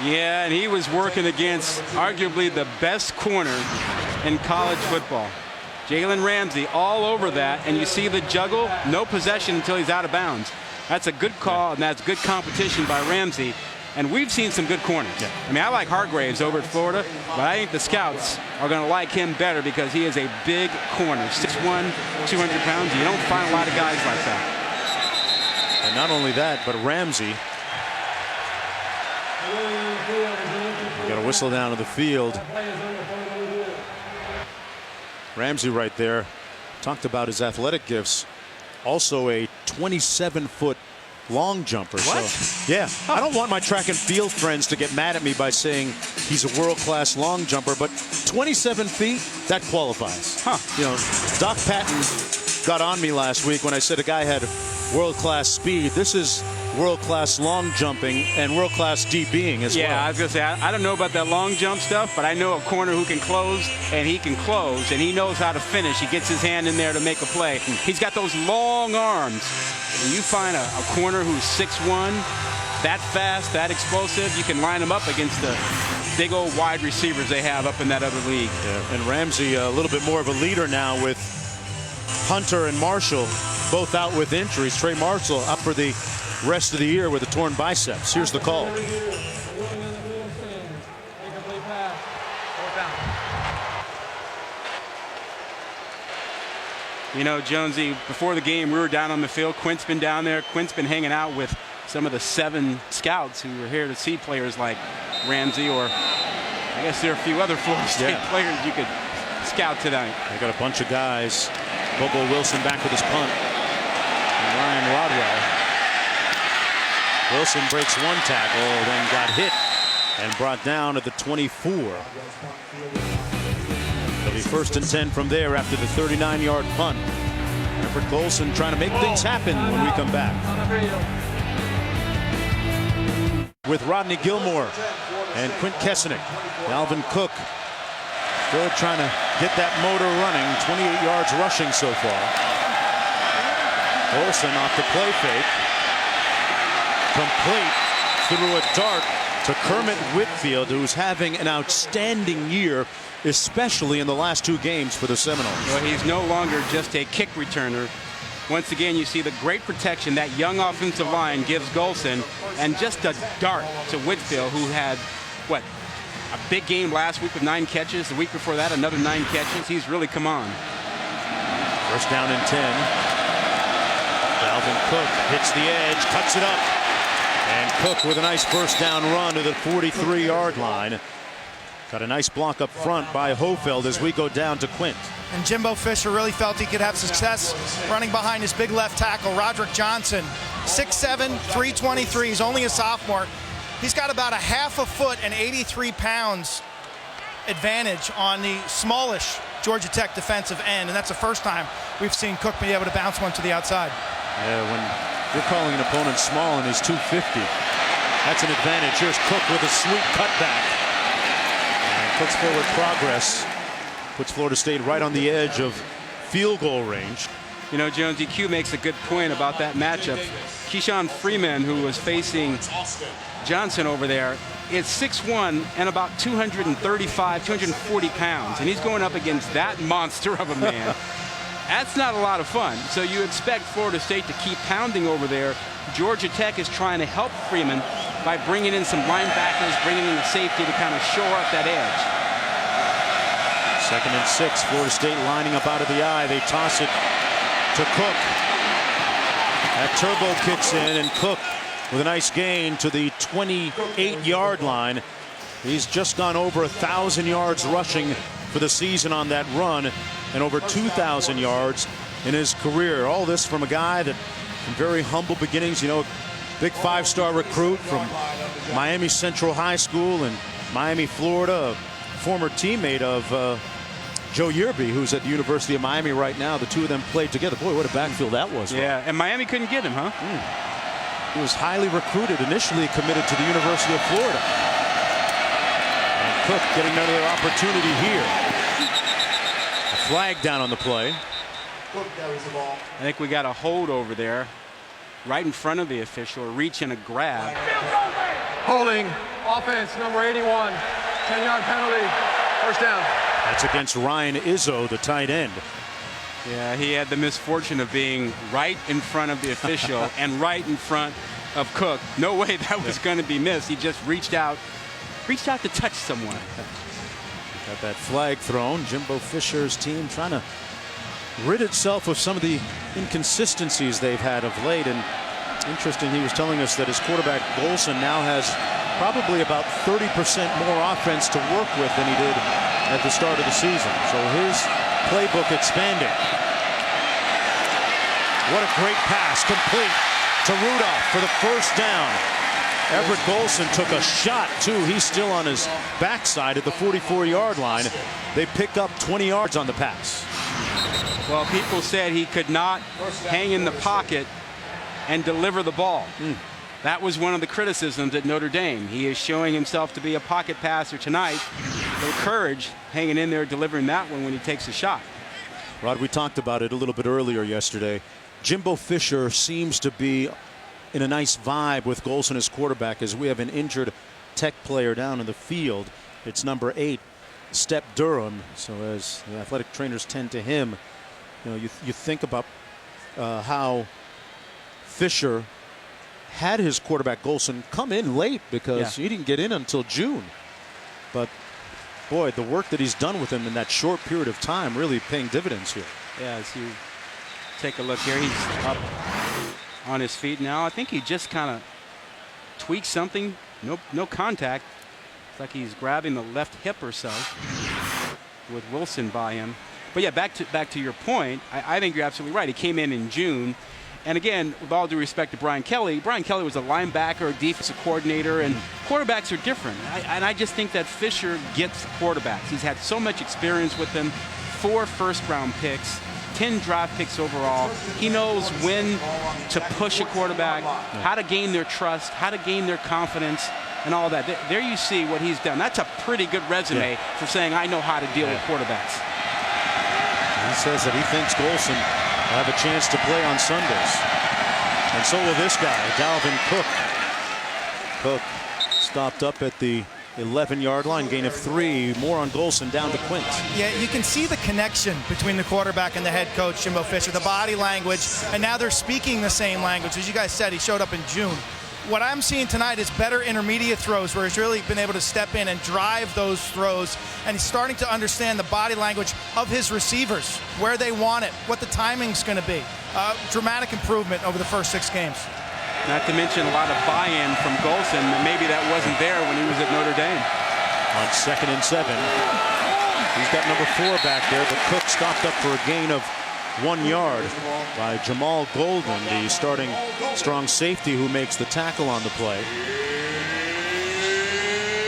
Yeah, and he was working against arguably the best corner in college football. Jalen Ramsey all over that, and you see the juggle, no possession until he's out of bounds. That's a good call, and that's good competition by Ramsey. And we've seen some good corners. Yeah. I mean, I like Hargraves over at Florida, but I think the scouts are going to like him better because he is a big corner. 6'1", 200 pounds. You don't find a lot of guys like that. And not only that, but Ramsey. Got a whistle down to the field. Ramsey right there talked about his athletic gifts. Also a 27-foot long jumper. What? So, yeah. I don't want my track and field friends to get mad at me by saying he's a world-class long jumper, but 27 feet, that qualifies. Huh. You know, Doc Patton got on me last week when I said a guy had world-class speed. This is world-class long jumping and world-class DBing as well. Yeah, I was going to say, I don't know about that long jump stuff, but I know a corner who can close, and he can close, and he knows how to finish. He gets his hand in there to make a play. He's got those long arms. When you find a corner who's 6'1", that fast, that explosive, you can line him up against the big old wide receivers they have up in that other league. Yeah, and Ramsey a little bit more of a leader now with Hunter and Marshall both out with injuries. Trey Marshall up for the rest of the year with a torn biceps. Here's the call. You know, Jonesy, before the game, we were down on the field. Quint's been down there. Quint's been hanging out with some of the 7 scouts who were here to see players like Ramsey, or I guess there are a few other Florida State players you could scout tonight. They got a bunch of guys. Bobo Wilson back with his punt. And Ryan Rodwell. Wilson breaks one tackle, then got hit and brought down at the 24. It'll be 1st and 10 from there after the 39-yard punt. Everett Golson trying to make things happen when we come back. With Rodney Gilmore and Quint Kessenich. Dalvin Cook Good, trying to get that motor running. 28 yards rushing so far. Olsen off the play fake. Complete through a dart to Kermit Whitfield, who's having an outstanding year, especially in the last 2 games for the Seminoles. Well, he's no longer just a kick returner. Once again, you see the great protection that young offensive line gives Golson, and just a dart to Whitfield, who had, what, a big game last week with 9 catches. The week before that, another 9 catches. He's really come on. First down and 10. Dalvin Cook hits the edge, cuts it up. And Cook with a nice first down run to the 43-yard line. Got a nice block up front by Hofeld as we go down to Quint. And Jimbo Fisher really felt he could have success running behind his big left tackle, Roderick Johnson. 6'7", 323. He's only a sophomore. He's got about a half a foot and 83 pounds advantage on the smallish Georgia Tech defensive end, and that's the first time we've seen Cook be able to bounce one to the outside. Yeah, when you're calling an opponent small and he's 250, that's an advantage. Here's Cook with a sweet cutback. And Cook's forward progress puts Florida State right on the edge of field goal range. You know, Jonesy, Q makes a good point about that matchup. Keyshawn Freeman, who was facing Johnson over there, is 6'1" and about 235, 240 pounds, and he's going up against that monster of a man. That's not a lot of fun. So you expect Florida State to keep pounding over there. Georgia Tech is trying to help Freeman by bringing in some linebackers, bringing in the safety to kind of shore up that edge. 2nd and 6. Florida State lining up out of the eye. They toss it to Cook. That turbo kicks in, and Cook with a nice gain to the 28-yard line. He's just gone over 1,000 yards rushing for the season on that run, and over 2,000 yards in his career. All this from a guy that from very humble beginnings, you know, big 5-star recruit from Miami Central High School in Miami, Florida, a former teammate of Joe Yearby, who's at the University of Miami right now. The two of them played together. Boy, what a backfield that was. Yeah, and Miami couldn't get him, huh? He was highly recruited, initially committed to the University of Florida. And Cook getting another opportunity here. A flag down on the play. I think we got a hold over there, right in front of the official, a reach and a grab. Holding, offense, number 81. 10-yard penalty, first down. That's against Ryan Izzo, the tight end. Yeah, he had the misfortune of being right in front of the official and right in front of Cook. No way that was going to be missed. He just reached out to touch someone. Got that flag thrown. Jimbo Fisher's team trying to rid itself of some of the inconsistencies they've had of late. And interesting, he was telling us that his quarterback Golson now has probably about 30% more offense to work with than he did at the start of the season. So his playbook expanding. What a great pass, complete to Rudolph for the first down. Everett Golson took a shot too. He's still on his backside at the 44-yard line. They pick up 20 yards on the pass. Well, people said he could not hang in the pocket and deliver the ball. That was one of the criticisms at Notre Dame. He is showing himself to be a pocket passer tonight. A little courage hanging in there, delivering that one when he takes a shot. Rod, we talked about it a little bit earlier yesterday. Jimbo Fisher seems to be in a nice vibe with Golson as quarterback, as we have an injured Tech player down in the field. It's number 8, Step Durham. So as the athletic trainers tend to him, you know, you think about how Fisher had his quarterback Golson come in late because he didn't get in until June. But boy, the work that he's done with him in that short period of time really paying dividends here. Yeah, as you take a look here, he's up on his feet now. I think he just kind of tweaked something. No contact. It's like he's grabbing the left hip or so with Wilson by him. But yeah, back to your point, I think you're absolutely right. He came in June. And again, with all due respect to Brian Kelly was a linebacker, a defensive coordinator, and quarterbacks are different. And I just think that Fisher gets quarterbacks. He's had so much experience with them. 4 first-round picks, 10 draft picks overall. He knows when to push a quarterback, how to gain their trust, how to gain their confidence. and all that. There you see what he's done. That's a pretty good resume for saying, I know how to deal with quarterbacks. He says that he thinks Golson will have a chance to play on Sundays. And so will this guy, Dalvin Cook. Cook stopped up at the 11-yard line, gain of 3. More on Golson, down to Quint. Yeah, you can see the connection between the quarterback and the head coach, Jimbo Fisher, the body language, and now they're speaking the same language. As you guys said, he showed up in June. What I'm seeing tonight is better intermediate throws where he's really been able to step in and drive those throws, and he's starting to understand the body language of his receivers, where they want it, what the timing's going to be. Dramatic improvement over the first 6 games. Not to mention a lot of buy-in from Golson. Maybe that wasn't there when he was at Notre Dame. On 2nd and 7. He's got number 4 back there, but Cook stopped up for a gain of 1 yard by Jamal Golden, the starting strong safety who makes the tackle on the play.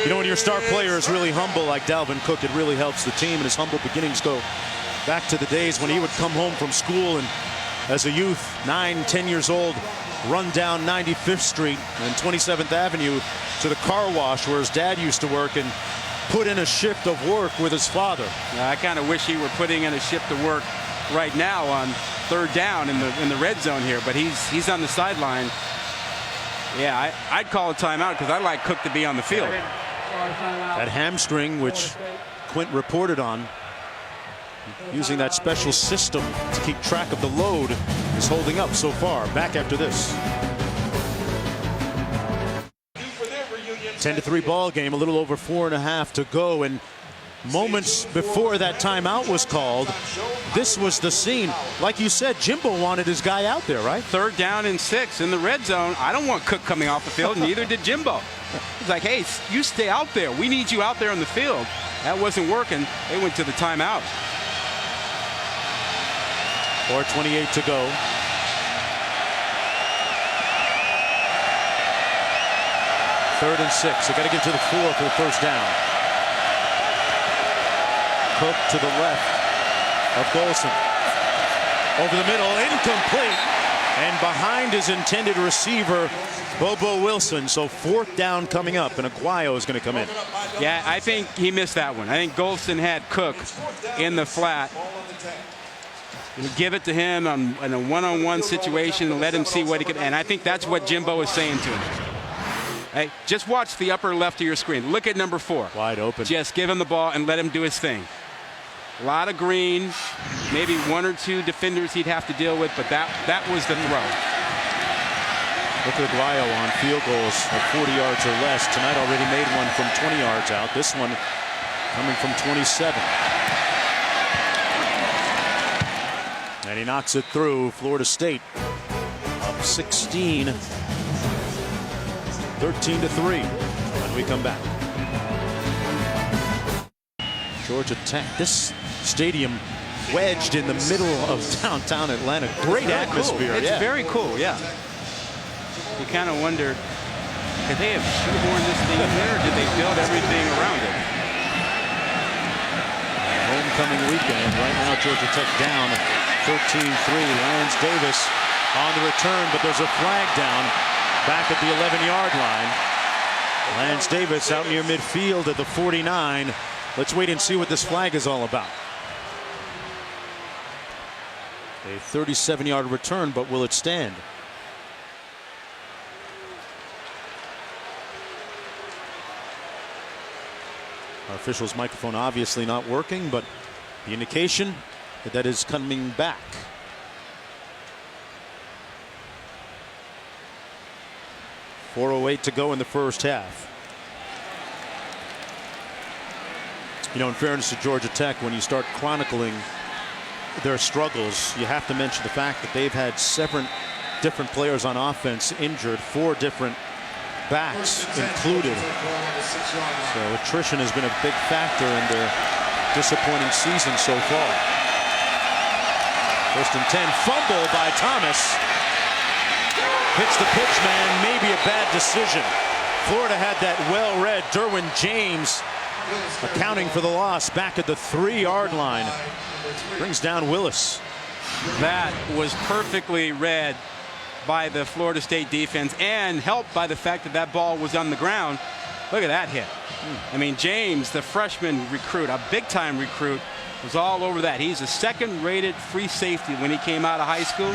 You know, when your star player is really humble like Dalvin Cook, it really helps the team, and his humble beginnings go back to the days when he would come home from school and as a youth, 9, 10 years old, run down 95th Street and 27th Avenue to the car wash where his dad used to work and put in a shift of work with his father. I kind of wish he were putting in a shift of work right now on 3rd down in the red zone here, but he's on the sideline. Yeah, I'd call a timeout because I like Cook to be on the field. That hamstring, which Quint reported on, using that special system to keep track of the load, is holding up so far. Back after this. 10-3 ball game, a little over 4.5 to go, and moments before that timeout was called, this was the scene. Like you said, Jimbo wanted his guy out there, right? 3rd down and 6 in the red zone. I don't want Cook coming off the field, and neither did Jimbo. He's like, hey, you stay out there. We need you out there on the field. That wasn't working. They went to the timeout. 4:28 to go. Third and 6. They got to get to the 4 for the first down. Cook to the left of Golson. Over the middle, incomplete. And behind his intended receiver, Bobo Wilson. So 4th down coming up, and Aguayo is going to come in. Yeah, I think he missed that one. I think Golson had Cook in the flat. Give it to him in a one-on-one situation and let him see what he can. And I think that's what Jimbo is saying to him. Hey, just watch the upper left of your screen. Look at number 4. Wide open. Just give him the ball and let him do his thing. A lot of green, maybe 1 or 2 defenders he'd have to deal with, but that was the throw. Look at Aguayo on field goals at 40 yards or less. Tonight already made one from 20 yards out. This one coming from 27. And he knocks it through. Florida State up 16, 13-3 when we come back. Georgia Tech, this stadium wedged in the middle of downtown Atlanta. Great atmosphere. Cool. It's very cool, yeah. You kind of wonder, could they have shoehorned this thing in there, or did they build everything around it? Homecoming weekend. Right now, Georgia Tech down 13-3. Lance Davis on the return, but there's a flag down back at the 11-yard line. Lance Davis out near midfield at the 49. Let's wait and see what this flag is all about. A 37-yard return, but will it stand? Our official's microphone obviously not working, but the indication that is coming back. .408 to go in the first half. You know, in fairness to Georgia Tech, when you start chronicling their struggles, you have to mention the fact that they've had 7 different players on offense injured, 4 different backs included. So attrition has been a big factor in their disappointing season so far. 1st and 10, fumble by Thomas. Hits the pitch man, maybe a bad decision. Florida had that well-read Derwin James accounting for the loss back at the 3-yard line. Brings down Willis. That was perfectly read by the Florida State defense and helped by the fact that that ball was on the ground. Look at that hit. I mean, James, the freshman recruit, a big-time recruit, was all over that. He's a second-rated free safety when he came out of high school,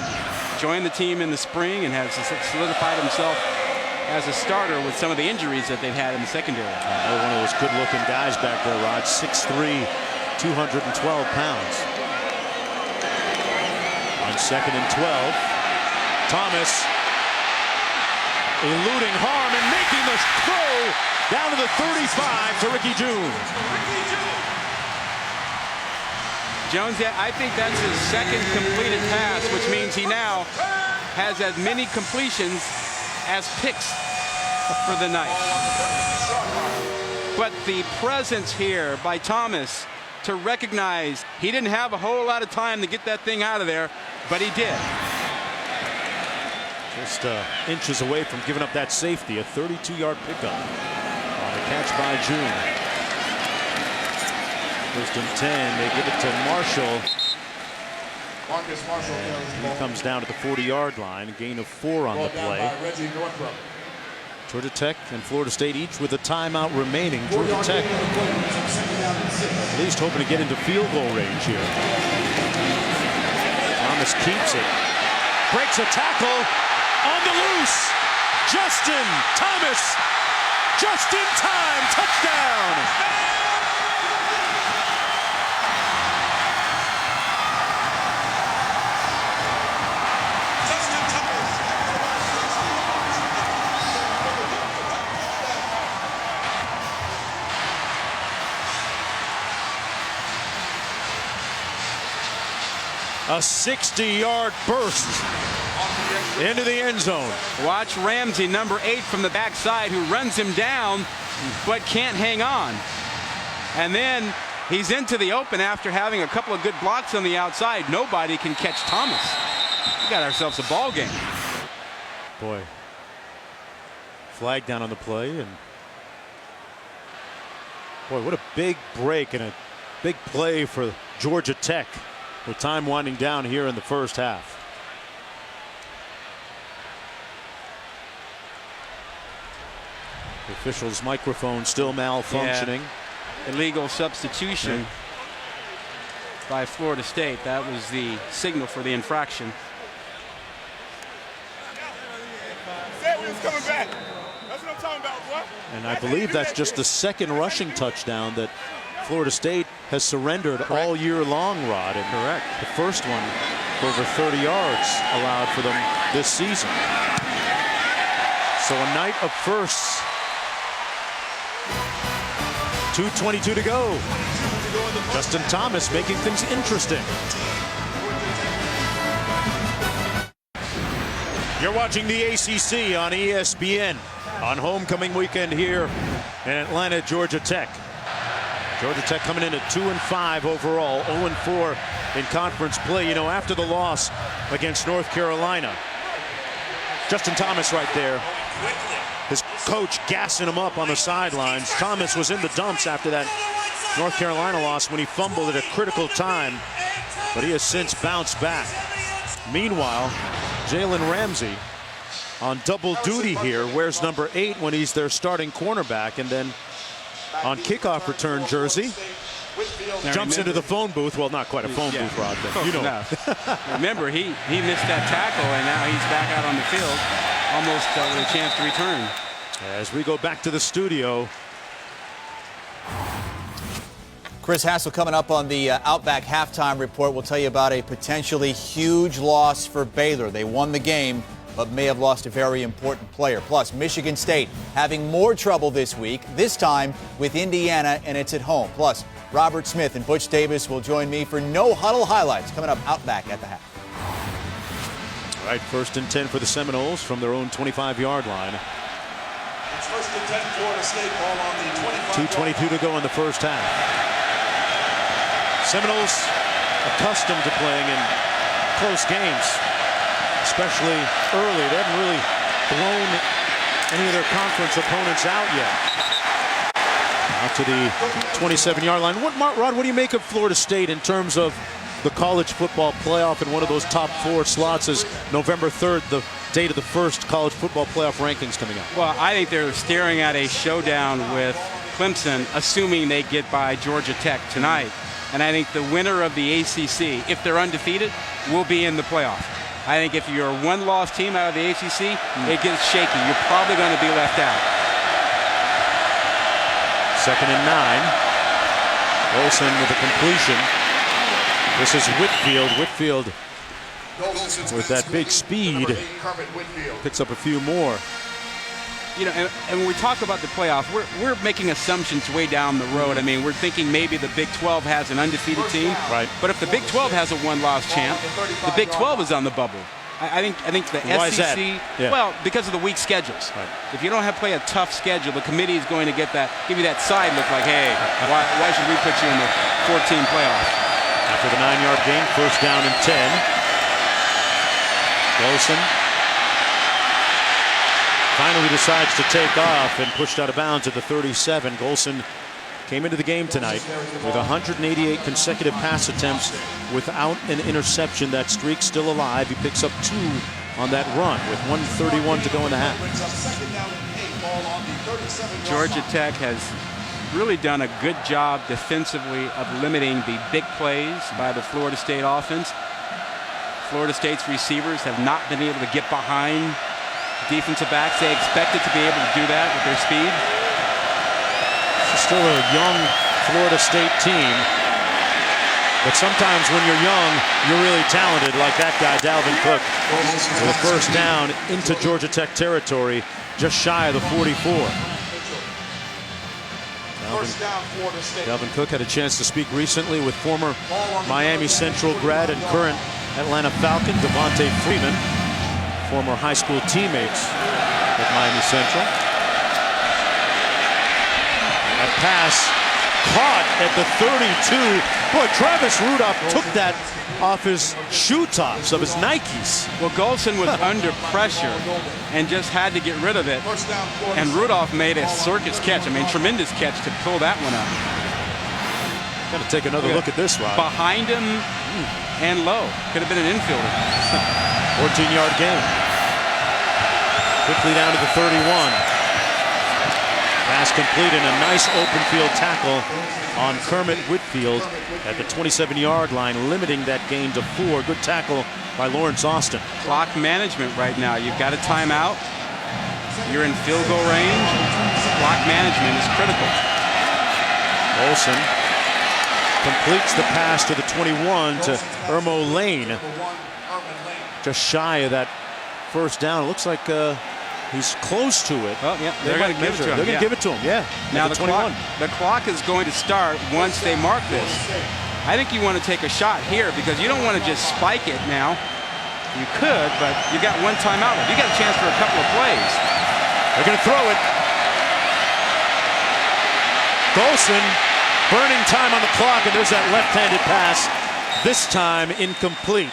joined the team in the spring, and has solidified himself as a starter with some of the injuries that they've had in the secondary. One of those good-looking guys back there, Rod. 6'3", 212 pounds. On 2nd and 12, Thomas eluding harm and making the throw down to the 35 to Ricky June. Jones, I think that's his second completed pass, which means he now has as many completions as picks for the night. But the presence here by Thomas to recognize he didn't have a whole lot of time to get that thing out of there, but he did. Just inches away from giving up that safety, a 32-yard pickup on a catch by June. 1st and 10, they give it to Marshall. He comes down to the 40-yard line, a gain of 4 on the play. Georgia Tech and Florida State each with a timeout remaining. Georgia Tech at least hoping to get into field goal range here. Thomas keeps it, breaks a tackle on the loose. Justin Thomas, just in time, touchdown. A 60-yard burst into the end zone. Watch Ramsey, number 8 from the backside, who runs him down but can't hang on. And then he's into the open after having a couple of good blocks on the outside. Nobody can catch Thomas. We got ourselves a ball game. Boy, flag down on the play, and boy, what a big break and a big play for Georgia Tech. With time winding down here in the first half. The official's microphone still malfunctioning. Yeah. Illegal substitution by Florida State. That was the signal for the infraction. Said we was coming back. That's what I'm talking about, boy. And I believe that's just the second rushing touchdown that Florida State has surrendered all year long, Rod. And Correct. The first one for over 30 yards allowed for them this season. So a night of firsts. 2:22 to go. Justin Thomas making things interesting. You're watching the ACC on ESPN on homecoming weekend here in Atlanta, Georgia Tech. Georgia Tech coming in at 2-5 overall, 0-4 in conference play. You know, after the loss against North Carolina, Justin Thomas right there, his coach gassing him up on the sidelines. Thomas was in the dumps after that North Carolina loss when he fumbled at a critical time, but he has since bounced back. Meanwhile, Jalen Ramsey on double duty here, wears number 8 when he's their starting cornerback, and then on kickoff return jersey, jumps into the phone booth. Well, not quite a phone booth, Rod, but you know. No. Remember, he missed that tackle, and now he's back out on the field, almost with a chance to return. As we go back to the studio. Chris Hassel coming up on the Outback halftime report. We'll tell you about a potentially huge loss for Baylor. They won the game, but may have lost a very important player. Plus, Michigan State having more trouble this week, this time with Indiana, and it's at home. Plus, Robert Smith and Butch Davis will join me for No Huddle highlights coming up Outback at the half. All right, 1st and 10 for the Seminoles from their own 25-yard line. It's 1st and 10, Florida State, ball on the 25. 2:22 to go in the first half. Seminoles accustomed to playing in close games, especially early. They haven't really blown any of their conference opponents out yet. Out to the 27-yard line. Rod, what do you make of Florida State in terms of the college football playoff in one of those top 4 slots? Is November 3rd the state of the first college football playoff rankings coming out? Well, I think they're staring at a showdown with Clemson, assuming they get by Georgia Tech tonight. And I think the winner of the ACC, if they're undefeated, will be in the playoff. I think if you're a one-loss team out of the ACC, it gets shaky. You're probably going to be left out. 2nd and 9. Olsen with a completion. This is Whitfield. Whitfield with that big speed picks up a few more. You know, and when we talk about the playoff, we're making assumptions way down the road. I mean, we're thinking maybe the Big 12 has an undefeated team. Right. But if the Big 12 has a one-loss champ, the Big 12 is on the bubble. I think the Why is that? SEC, Yeah. well, because of the weak schedules. Right. If you don't play a tough schedule, the committee is going to give you that side look like, hey, why should we put you in the 14 playoff? After the 9-yard gain, 1st down and 10. Golson finally decides to take off and pushed out of bounds at the 37. Golson came into the game tonight with 188 consecutive pass attempts without an interception. That streak still alive. He picks up 2 on that run with 1:31 to go in the half. Georgia Tech has really done a good job defensively of limiting the big plays by the Florida State offense. Florida State's receivers have not been able to get behind defensive backs. They expected to be able to do that with their speed. It's still a young Florida State team, but sometimes when you're young, you're really talented, like that guy, Dalvin Cook, with a 1st down into Georgia Tech territory, just shy of the 44. Dalvin Cook had a chance to speak recently with former Miami Central grad and current Atlanta Falcon Devontae Freeman, former high school teammates at Miami Central. A pass caught at the 32. Boy, Travis Rudolph took that off his shoe tops of his Nikes. Well, Golson was under pressure and just had to get rid of it. And Rudolph made a circus catch. I mean, tremendous catch to pull that one up. Got to take another look at this, Rod. Behind him and low. Could have been an infielder. 14-yard gain. Quickly down to the 31. Pass complete and a nice open field tackle on Kermit Whitfield at the 27-yard line, limiting that gain to 4. Good tackle by Lawrence Austin. Clock management right now. You've got a timeout. You're in field goal range. Clock management is critical. Olsen completes the pass to the 21 to Irmo Lane. Just shy of that 1st down. It looks like he's close to it. Oh, yeah, they're going to give it to him. They're going to give it to him, yeah. Now the the clock is going to start once they mark this. I think you want to take a shot here because you don't want to just spike it now. You could, but you got 1 timeout left. You got a chance for a couple of plays. They're going to throw it. Golson burning time on the clock, and there's that left-handed pass. This time incomplete.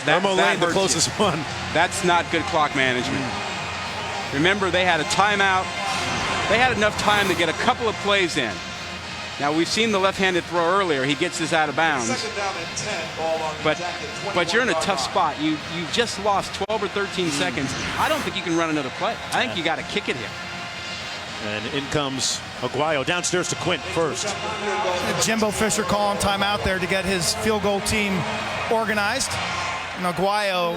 Irmo Lane, the closest one. That's not good clock management. Remember, they had a timeout. They had enough time to get a couple of plays in. Now, we've seen the left-handed throw earlier. He gets this out of bounds. But you're in a tough spot. You just lost 12 or 13 seconds. I don't think you can run another play. I think you got to kick it here. And in comes Aguayo downstairs to Quint first. Jimbo Fisher calling timeout there to get his field goal team organized. And Aguayo,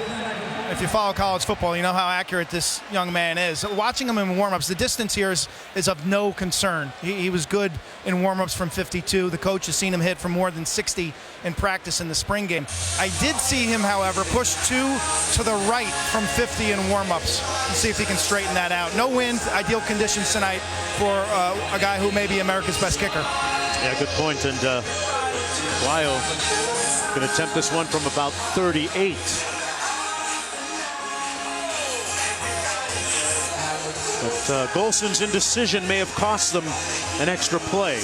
if you follow college football, you know how accurate this young man is. Watching him in warmups, the distance here is of no concern. He was good in warmups from 52. The coach has seen him hit from more than 60 in practice in the spring game. I did see him, however, push 2 to the right from 50 in warmups. Let's see if he can straighten that out. No wind, ideal conditions tonight for a guy who may be America's best kicker. Yeah, good point. And Aguayo going to attempt this one from about 38. But Golson's indecision may have cost them an extra play.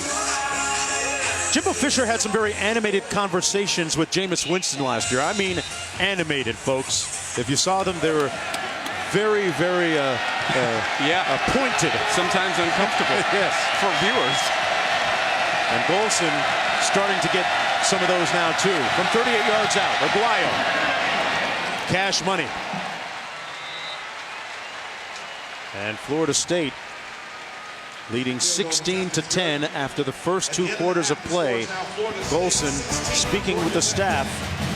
Jimbo Fisher had some very animated conversations with Jameis Winston last year. I mean, animated, folks. If you saw them, they were very, very pointed. Sometimes uncomfortable. Yes. For viewers. And Golson starting to get some of those now, too. From 38 yards out, Aguayo. Cash money. And Florida State leading 16-10 after the first 2 quarters of play. Golson speaking with the staff.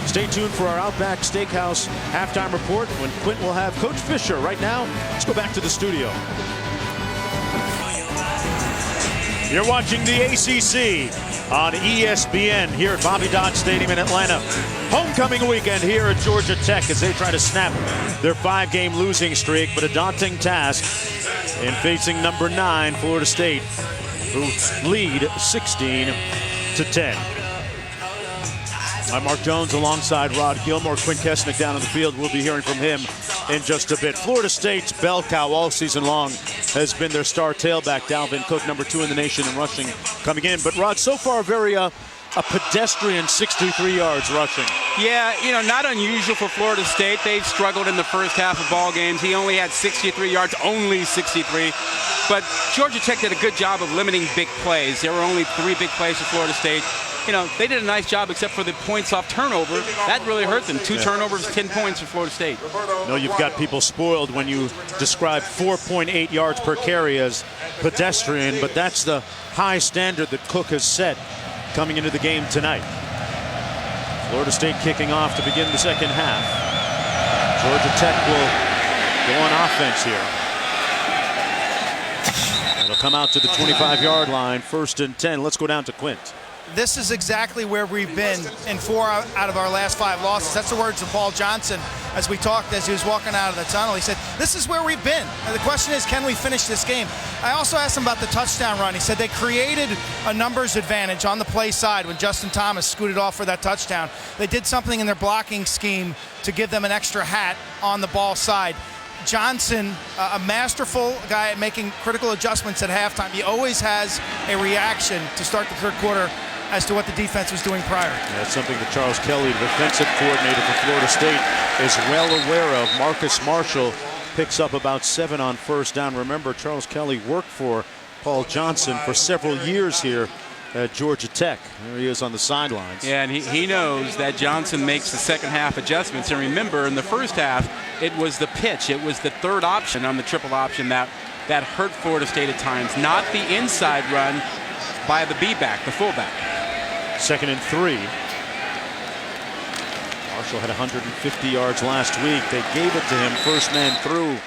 Stay tuned for our Outback Steakhouse halftime report when Quint will have Coach Fisher. Right now, let's go back to the studio. You're watching the ACC on ESPN here at Bobby Dodd Stadium in Atlanta. Homecoming weekend here at Georgia Tech as they try to snap their 5-game losing streak, but a daunting task in facing number 9 Florida State, who lead 16-10. I'm Mark Jones alongside Rod Gilmore. Quint Kesnick down on the field. We'll be hearing from him in just a bit. Florida State's bell cow all season long has been their star tailback, Dalvin Cook, number 2 in the nation in rushing coming in. But Rod, so far very a pedestrian 63 yards rushing. Yeah, not unusual for Florida State. They've struggled in the first half of ball games. He only had 63 yards, only 63. But Georgia Tech did a good job of limiting big plays. There were only 3 big plays for Florida State. They did a nice job except for the points off turnover. That really hurt them. 2 turnovers, 10 points for Florida State. No, you've got people spoiled when you describe 4.8 yards per carry as pedestrian, but that's the high standard that Cook has set coming into the game tonight. Florida State kicking off to begin the second half. Georgia Tech will go on offense here. It'll come out to the 25-yard line, 1st and 10. Let's go down to Quint. This is exactly where we've been in 4 out of our last 5 losses. That's the words of Paul Johnson as we talked as he was walking out of the tunnel. He said, this is where we've been. And the question is, can we finish this game? I also asked him about the touchdown run. He said they created a numbers advantage on the play side when Justin Thomas scooted off for that touchdown. They did something in their blocking scheme to give them an extra hat on the ball side. Johnson, a masterful guy at making critical adjustments at halftime. He always has a reaction to start the third quarter as to what the defense was doing prior. That's something that Charles Kelly, the defensive coordinator for Florida State, is well aware of. Marcus Marshall picks up about 7 on first down. Remember, Charles Kelly worked for Paul Johnson for several years here at Georgia Tech. There he is on the sidelines. Yeah, and he knows that Johnson makes the second half adjustments. And remember, in the first half, it was the pitch. It was the third option on the triple option that hurt Florida State at times, not the inside run by the B-back, the fullback. 2nd and 3. Marshall had 150 yards last week. They gave it to him. First man through.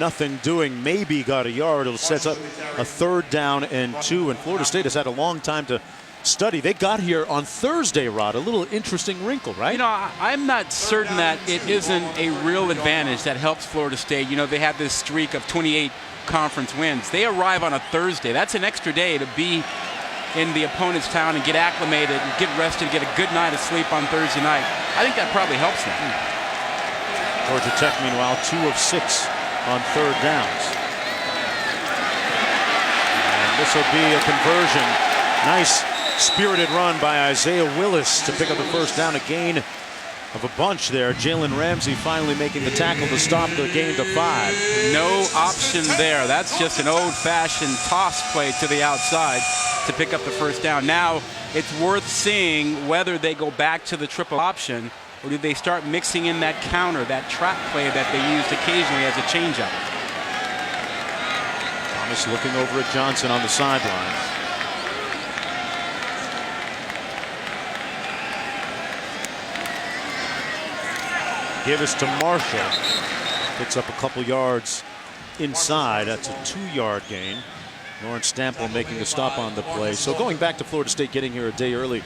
Nothing doing. Maybe got a yard. It'll set up a 3rd down and 2. And Florida State has had a long time to study. They got here on Thursday, Rod. A little interesting wrinkle, right? I'm not certain that it isn't a real advantage that helps Florida State. They have this streak of 28 conference wins. They arrive on a Thursday. That's an extra day to be in the opponent's town and get acclimated and get rested, get a good night of sleep on Thursday night. I think that probably helps them. Georgia Tech, meanwhile, 2 of 6 on 3rd downs. And this will be a conversion. Nice spirited run by Isaiah Willis to pick up the first down, a gain of a bunch there. Jalen Ramsey finally making the tackle to stop the gain to 5. No option there. That's just an old-fashioned toss play to the outside to pick up the first down. Now it's worth seeing whether they go back to the triple option or do they start mixing in that counter, that trap play that they used occasionally as a changeup. Thomas looking over at Johnson on the sideline. Give us to Marshall. Picks up a couple yards inside. That's a 2-yard gain. Lawrence Stample making the stop on the play. So going back to Florida State getting here a day early,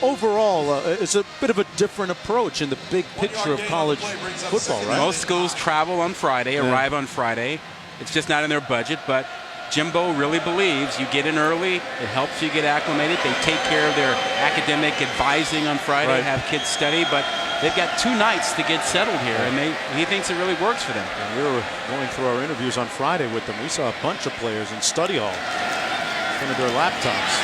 overall it's a bit of a different approach in the big picture of college football, right? Most schools travel on Friday, arrive on Friday. It's just not in their budget, but Jimbo really believes you get in early, it helps you get acclimated. They take care of their academic advising on Friday, have kids study, but they've got 2 nights to get settled here, and he thinks it really works for them. And we were going through our interviews on Friday with them. We saw a bunch of players in study hall in front of their laptops.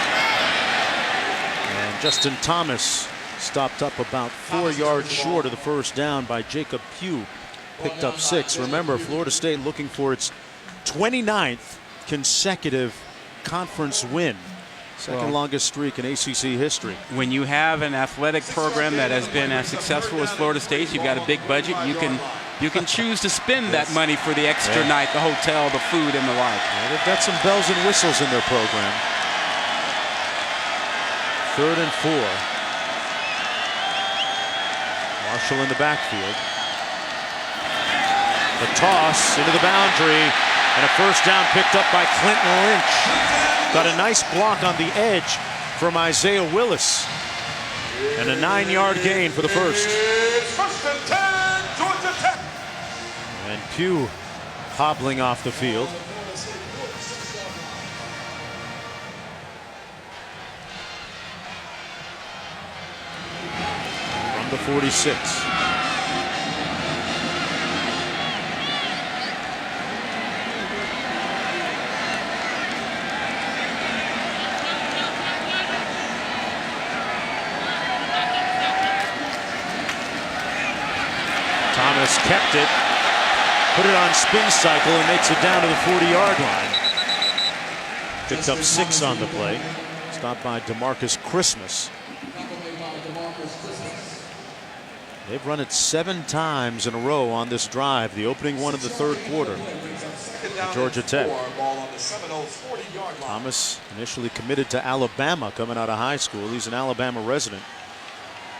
And Justin Thomas stopped up about 4 yards short of the first down by Jacob Pugh. Picked up 6. Remember, Florida State looking for its 29th consecutive conference win. Second longest streak in ACC history. When you have an athletic program that has been as successful as Florida State, you've got a big budget, you can You can choose to spend that money for the extra night, the hotel, the food, and the like. Yeah, they've got some bells and whistles in their program. 3rd and 4. Marshall in the backfield. The toss into the boundary, and a first down picked up by Clinton Lynch. Got a nice block on the edge from Isaiah Willis. And a 9-yard gain for the first. It's 1st and 10, Georgia Tech. And Pugh hobbling off the field. From the 46. Thomas kept it, put it on spin cycle, and makes it down to the 40-yard line. Picked up 6 on the play. Stopped by DeMarcus Christmas. They've run it 7 times in a row on this drive, the opening one of the 3rd quarter. Georgia Tech. Thomas initially committed to Alabama coming out of high school. He's an Alabama resident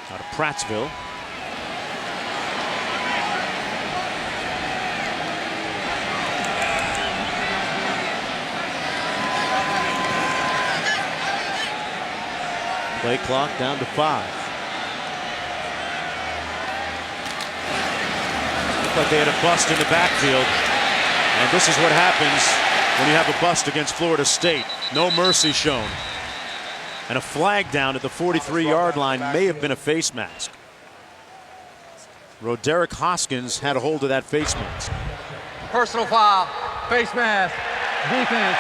out of Prattsville. Play clock down to 5. Looked like they had a bust in the backfield. And this is what happens when you have a bust against Florida State. No mercy shown. And a flag down at the 43-yard line may have been a face mask. Roderick Hoskins had a hold of that face mask. Personal foul, face mask, defense,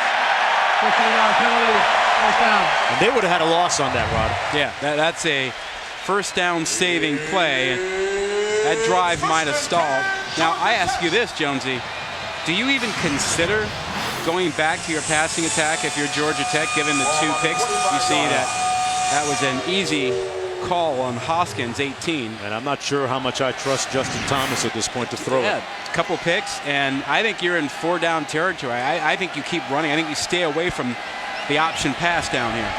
15-yard penalty, first down. And they would have had a loss on that, Rod. Yeah, that's a first down saving play. That drive might have stalled. Now, I ask you this, Jonesy. Do you even consider going back to your passing attack if you're Georgia Tech, given the 2 picks? You see that was an easy call on Hoskins, 18. And I'm not sure how much I trust Justin Thomas at this point to throw it. A couple picks, and I think you're in 4-down territory. I think you keep running. I think you stay away from the option pass down here.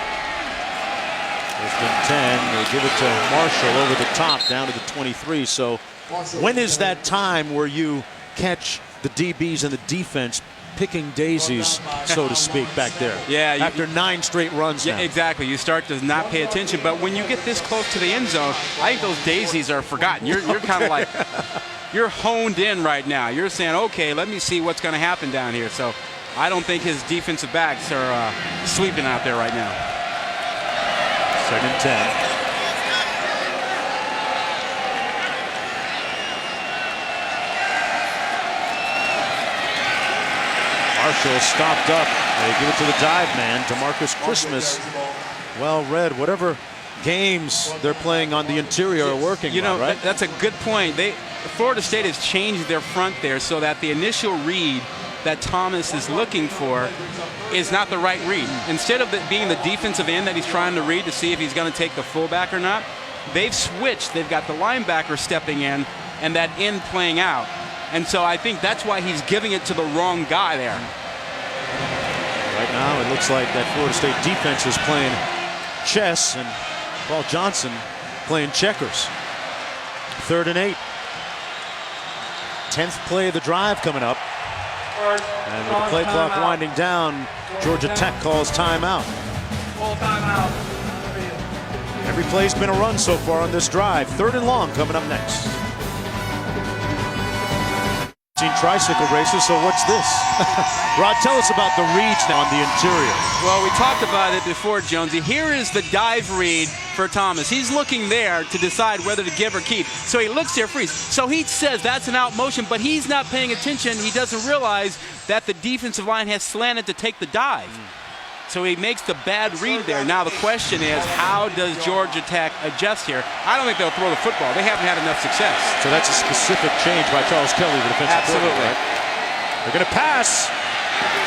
First and 10. They give it to Marshall over the top down to the 23. So when is that time where you catch the DBs and the defense picking daisies, so to speak, back there? Yeah. After 9 straight runs now. Yeah, exactly. You start to not pay attention. But when you get this close to the end zone, I think those daisies are forgotten. You're kind of like, you're honed in right now. You're saying, okay, let me see what's going to happen down here. So I don't think his defensive backs are sleeping out there right now. 2nd and 10. Marshall stopped up. They give it to the dive man, DeMarcus Christmas. Well read. Whatever games they're playing on the interior are working. You know, right? That's a good point. Florida State has changed their front there so that the initial read that Thomas is looking for is not the right read. Instead of it being the defensive end that he's trying to read to see if he's going to take the fullback or not, they've switched. They've got the linebacker stepping in and that end playing out. And so I think that's why he's giving it to the wrong guy there. Right now it looks like that Florida State defense is playing chess and Paul Johnson playing checkers. 3rd and 8. 10th play of the drive coming up. And with the play clock winding down, Georgia Tech calls timeout. Full timeout. Every play's been a run so far on this drive. 3rd and long coming up next. Seen tricycle races, so what's this? Rod, tell us about the reads now on the interior. Well, we talked about it before, Jonesy. Here is the dive read for Thomas. He's looking there to decide whether to give or keep. So he looks there, freeze. So he says that's an out motion, but he's not paying attention. He doesn't realize that the defensive line has slanted to take the dive. So he makes the bad read there. Now the question is, how does Georgia Tech adjust here? I don't think they'll throw the football. They haven't had enough success. So that's a specific change by Charles Kelly, the defensive Absolutely. coordinator. They're going to pass.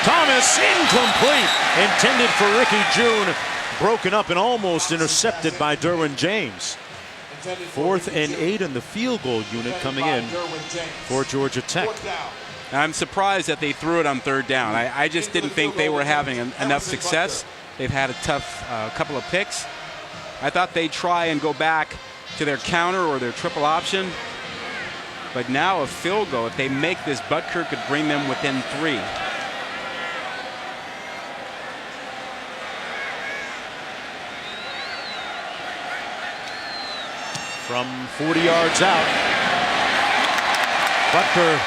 Thomas incomplete. Intended for Ricky June. Broken up and almost intercepted by Derwin James. 4th and 8 in the field goal unit coming in for Georgia Tech. I'm surprised that they threw it on 3rd down. I just didn't think they were having enough success. They've had a tough couple of picks. I thought they'd try and go back to their counter or their triple option. But now a field goal, if they make this, Butker could bring them within 3. From 40 yards out, Butker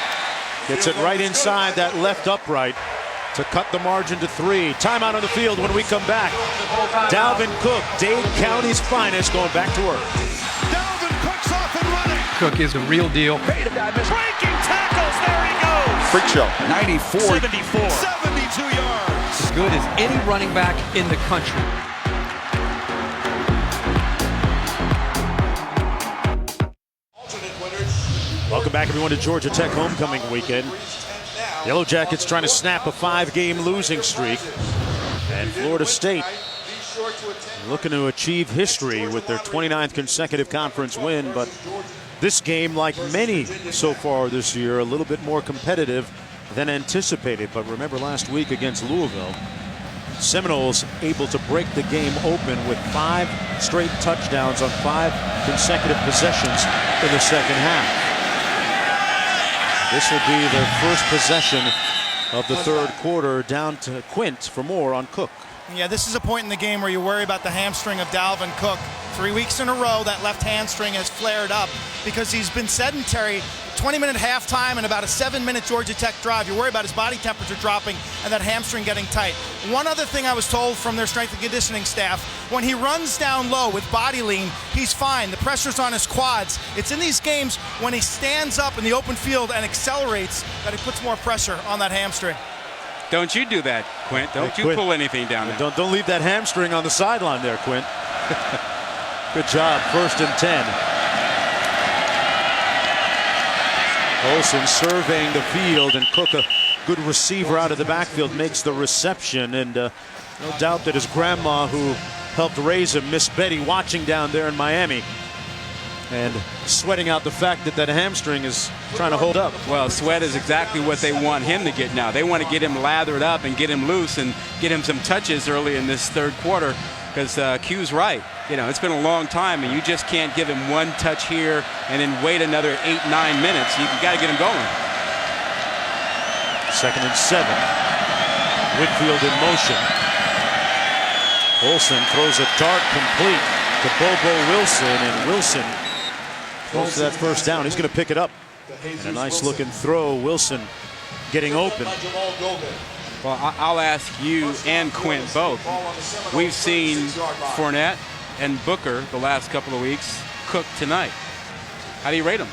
gets it right inside that left upright to cut the margin to 3. Timeout on the field when we come back. Dalvin Cook, Dade County's finest, going back to work. Dalvin Cook's off and running. Cook is the real deal. Breaking tackles, there he goes. Freak show. 94. 72 yards. As good as any running back in the country. Welcome back, everyone, to Georgia Tech homecoming weekend. Yellow Jackets trying to snap a 5-game losing streak. And Florida State looking to achieve history with their 29th consecutive conference win. But this game, like many so far this year, a little bit more competitive than anticipated. But remember last week against Louisville, Seminoles able to break the game open with 5 straight touchdowns on 5 consecutive possessions in the second half. This will be their first possession of the 3rd quarter. Down to Quint for more on Cook. Yeah, this is a point in the game where you worry about the hamstring of Dalvin Cook. 3 weeks in a row, that left hamstring has flared up because he's been sedentary. 20-minute halftime and about a 7-minute Georgia Tech drive. You worry about his body temperature dropping and that hamstring getting tight. One other thing I was told from their strength and conditioning staff, when he runs down low with body lean, he's fine. The pressure's on his quads. It's in these games when he stands up in the open field and accelerates that he puts more pressure on that hamstring. Don't you do that, Quint. Don't you Quint, pull anything down there. Don't leave that hamstring on the sideline there, Quint. Good job. 1st and 10. Olsen surveying the field, and Cook, a good receiver out of the backfield, makes the reception. And no doubt that his grandma, who helped raise him, Miss Betty, watching down there in Miami and sweating out the fact that that hamstring is trying to hold up. Well, sweat is exactly what they want him to get now. They want to get him lathered up and get him loose and get him some touches early in this 3rd quarter, because Q's right. You know, it's been a long time, and you just can't give him 1 touch here and then wait another 8-9 minutes. You got to get him going. 2nd and 7. Whitfield in motion. Olsen throws a dart complete to Bobo Wilson, and Wilson goes to that 1st down. He's going to pick it up. And a nice looking throw. Wilson getting open. Well, I'll ask you and Quint both. We've seen Fournette and Booker the last couple of weeks. Cook tonight. How do you rate them?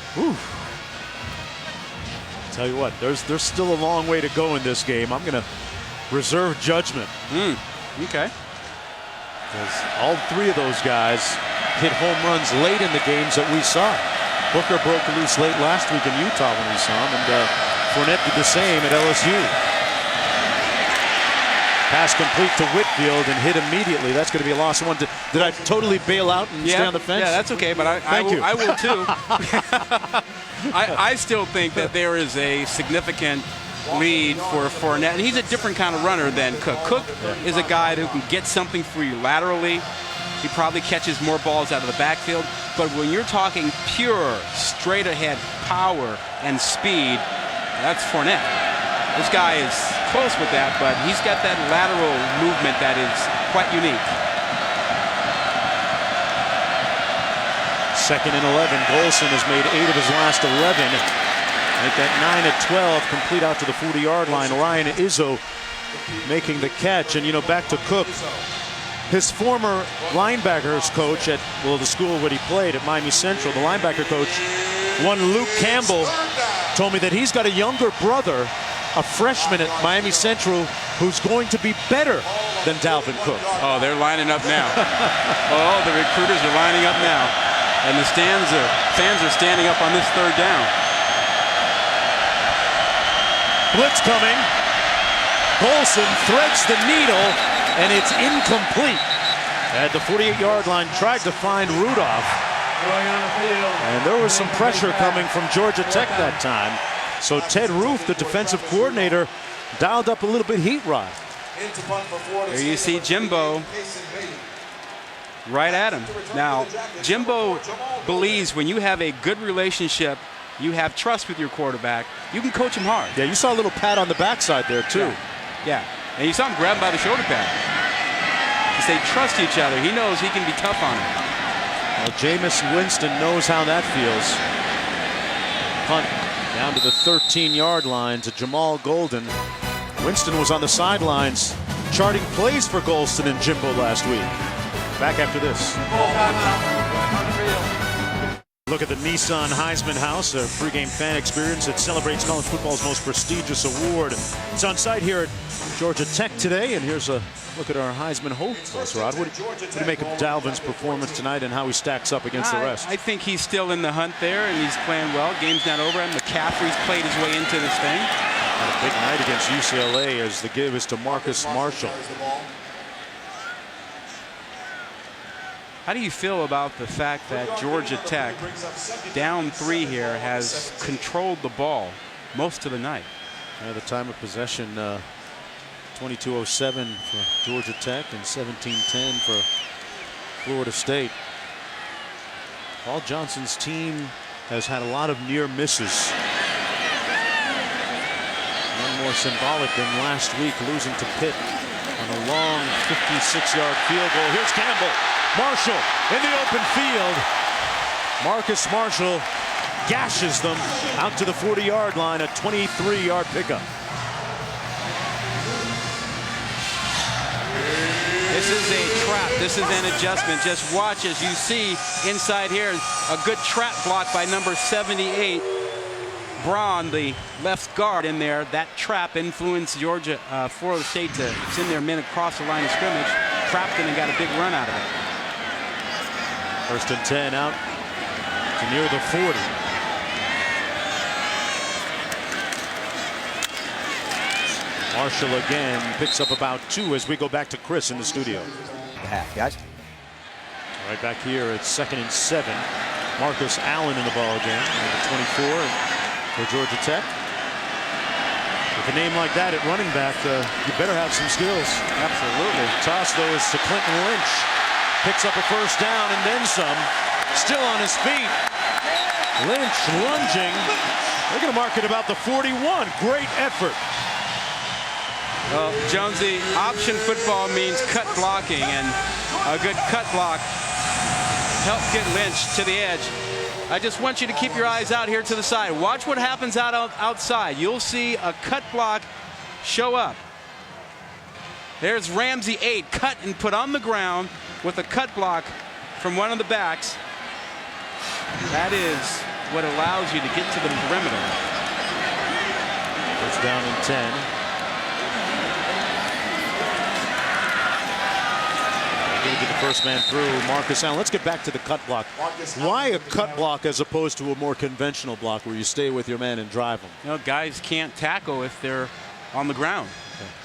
Tell you what, there's still a long way to go in this game. I'm going to reserve judgment. Okay. Because all 3 of those guys hit home runs late in the games that we saw. Booker broke loose late last week in Utah when we saw him, and Fournette did the same at LSU. Pass complete to Whitfield and hit immediately. That's going to be a loss of 1. Did I totally bail out and stay on the fence? Yeah, that's okay, but I will too. I still think that there is a significant lead for Fournette, and he's a different kind of runner than Cook. Cook is a guy who can get something for you laterally. He probably catches more balls out of the backfield, but when you're talking pure, straight-ahead power and speed, that's Fournette. This guy is close with that, but he's got that lateral movement that is quite unique. 2nd and 11. Golson has made 8 of his last 11. Make that 9 of 12, complete out to the 40-yard line. Ryan Izzo making the catch. And, you know, back to Cook. His former linebackers coach at, well, the school where he played at Miami Central, the linebacker coach, one Luke Campbell, told me that he's got a younger brother, a freshman at Miami Central, who's going to be better than Dalvin Cook. Oh, they're lining up now. Oh, the recruiters are lining up now. And the fans are standing up on this 3rd down. Blitz coming. Golson threads the needle, and it's incomplete. At the 48-yard line, tried to find Rudolph. Going on the field. And there was some pressure coming from Georgia Tech that time. So Ted Roof, the defensive coordinator, dialed up a little bit heat, Rod. There you see Jimbo right at him. Now, Jimbo believes when you have a good relationship, you have trust with your quarterback, you can coach him hard. Yeah, you saw a little pat on the backside there, too. Yeah. And you saw him grab him by the shoulder pad. Because they trust each other. He knows he can be tough on him. Well, Jameis Winston knows how that feels. Punt down to the 13-yard line to Jamal Golden. Winston was on the sidelines charting plays for Golston and Jimbo last week. Back after this. Look at the Nissan Heisman House, a pregame fan experience that celebrates college football's most prestigious award. It's on site here at Georgia Tech today, and here's a look at our Heisman hopefuls. Rod, what do you make of Dalvin's performance tonight and how he stacks up against the rest? I think he's still in the hunt there, and he's playing well. Game's not over, and McCaffrey's played his way into this thing. And a big night against UCLA as the give is to Marcus Marshall. How do you feel about the fact that Georgia Tech, down 3 here, has controlled the ball most of the night? Yeah, the time of possession, 22:07 for Georgia Tech and 17:10 for Florida State. Paul Johnson's team has had a lot of near misses. One more symbolic than last week, losing to Pitt on a long 56-yard field goal. Here's Campbell. Marshall in the open field. Marcus Marshall gashes them out to the 40-yard line, a 23-yard pickup. This is a trap. This is an adjustment. Just watch as you see inside here a good trap block by number 78. Braun, the left guard in there. That trap influenced Georgia, Florida State to send their men across the line of scrimmage. Trapped them and got a big run out of it. 1st and 10 out to near the 40. Marshall again picks up about 2 as we go back to Chris in the studio. Half, guys. Right back here, it's 2nd and 7. Marcus Allen in the ball again, number 24 for Georgia Tech. With a name like that at running back, you better have some skills. Absolutely. Toss, though, is to Clinton Lynch. Picks up a 1st down and then some. Still on his feet. Lynch lunging. They're going to mark it about the 41. Great effort. Well, Jonesy, option football means cut blocking, and a good cut block helped get Lynch to the edge. I just want you to keep your eyes out here to the side. Watch what happens outside. You'll see a cut block show up. There's Ramsey 8, cut and put on the ground with a cut block from one of the backs. That is what allows you to get to the perimeter. It's down in 10. Get the first man through, Marcus Allen. Let's get back to the cut block. Why a cut block as opposed to a more conventional block where you stay with your man and drive them? You know, guys can't tackle if they're on the ground.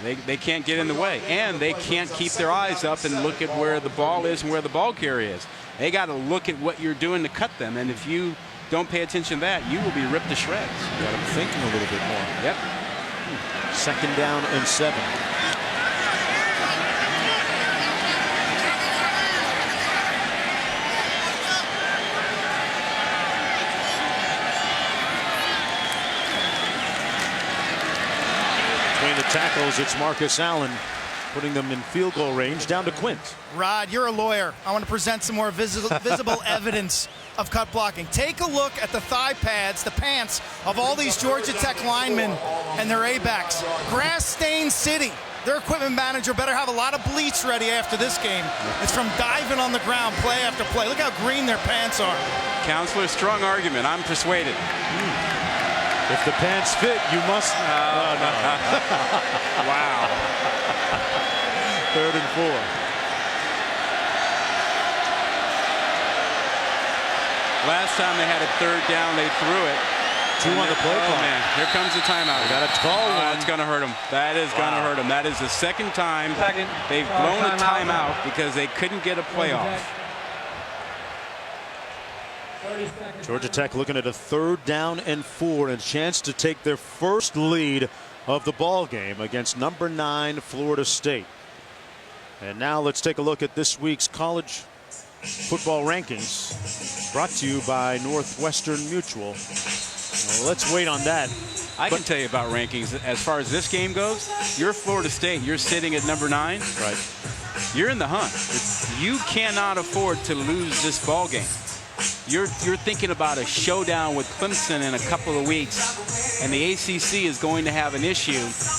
They can't get in the way, and they can't keep their eyes up and look at where the ball is and where the ball carrier is. They got to look at what you're doing to cut them, and if you don't pay attention to that, you will be ripped to shreds. Got them thinking a little bit more. Yep. 2nd down and 7. Between the tackles, it's Marcus Allen putting them in field goal range down to Quint. Rod, you're a lawyer. I want to present some more visible evidence of cut blocking. Take a look at the thigh pads, the pants of all these Georgia Tech linemen and their A-backs. Grass-stained city. Their equipment manager better have a lot of bleach ready after this game. It's from diving on the ground play after play. Look how green their pants are. Counselor, strong argument. I'm persuaded. If the pants fit, you must. Oh, no. Wow. 3rd and 4. Last time they had a 3rd down, they threw it. 2 on the play clock. Oh, man. Here comes the timeout. They got a call one. That's going to hurt them. That is going to hurt them. That is the 2nd time they've blown a timeout because they couldn't get a playoff. Georgia Tech looking at a 3rd down and 4 and a chance to take their first lead of the ball game against number 9 Florida State. And now let's take a look at this week's college football rankings, brought to you by Northwestern Mutual. Well, let's wait on that. I can tell you about rankings. As far as this game goes, you're Florida State. You're sitting at number 9. Right. You're in the hunt. You cannot afford to lose this ball game. You're thinking about a showdown with Clemson in a couple of weeks, and the ACC is going to have an issue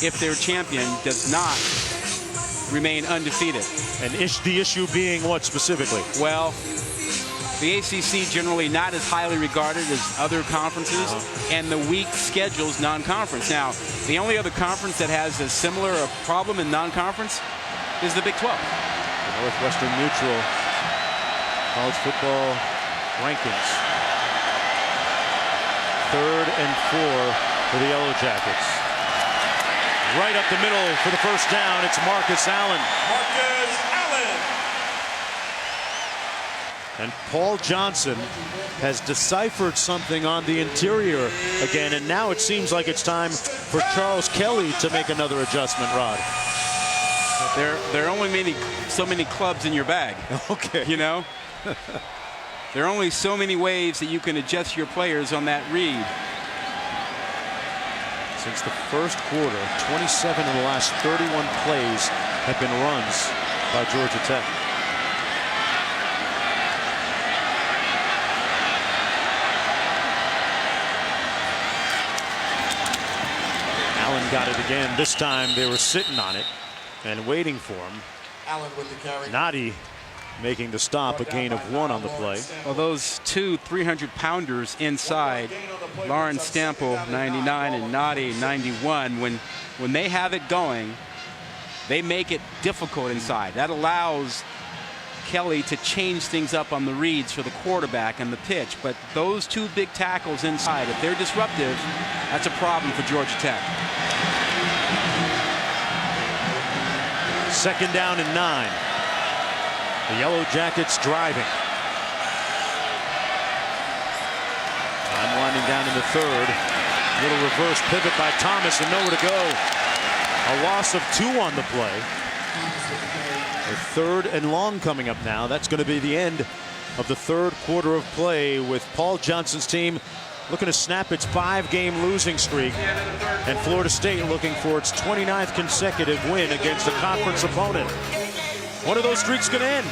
if their champion does not remain undefeated. And the issue being what specifically? Well, the ACC generally not as highly regarded as other conferences, and the weak schedule's non-conference. Now, the only other conference that has a similar problem in non-conference is the Big 12. The Northwestern Mutual college football rankings. 3rd and 4 for the Yellow Jackets. Right up the middle for the first down, it's Marcus Allen. Marcus Allen. And Paul Johnson has deciphered something on the interior again, and now it seems like it's time for Charles Kelly to make another adjustment, Rod. There are only so many clubs in your bag. Okay. You know? There are only so many ways that you can adjust your players on that read. Since the first quarter, 27 of the last 31 plays have been runs by Georgia Tech. Allen got it again. This time they were sitting on it and waiting for him. Allen with the carry. Nadi making the stop, a gain of 1 on the play. Well, those two 300-pounders inside, Lawrence Stample 99 and Nadi 91, when they have it going, they make it difficult inside. That allows Kelly to change things up on the reads for the quarterback and the pitch. But those two big tackles inside, if they're disruptive, that's a problem for Georgia Tech. 2nd down and 9. The Yellow Jackets driving. Time winding down in the 3rd. Little reverse pivot by Thomas and nowhere to go. A loss of 2 on the play. The 3rd and long coming up now. That's going to be the end of the 3rd quarter of play, with Paul Johnson's team looking to snap its 5-game losing streak, and Florida State looking for its 29th consecutive win against a conference opponent. One of those streaks going to end.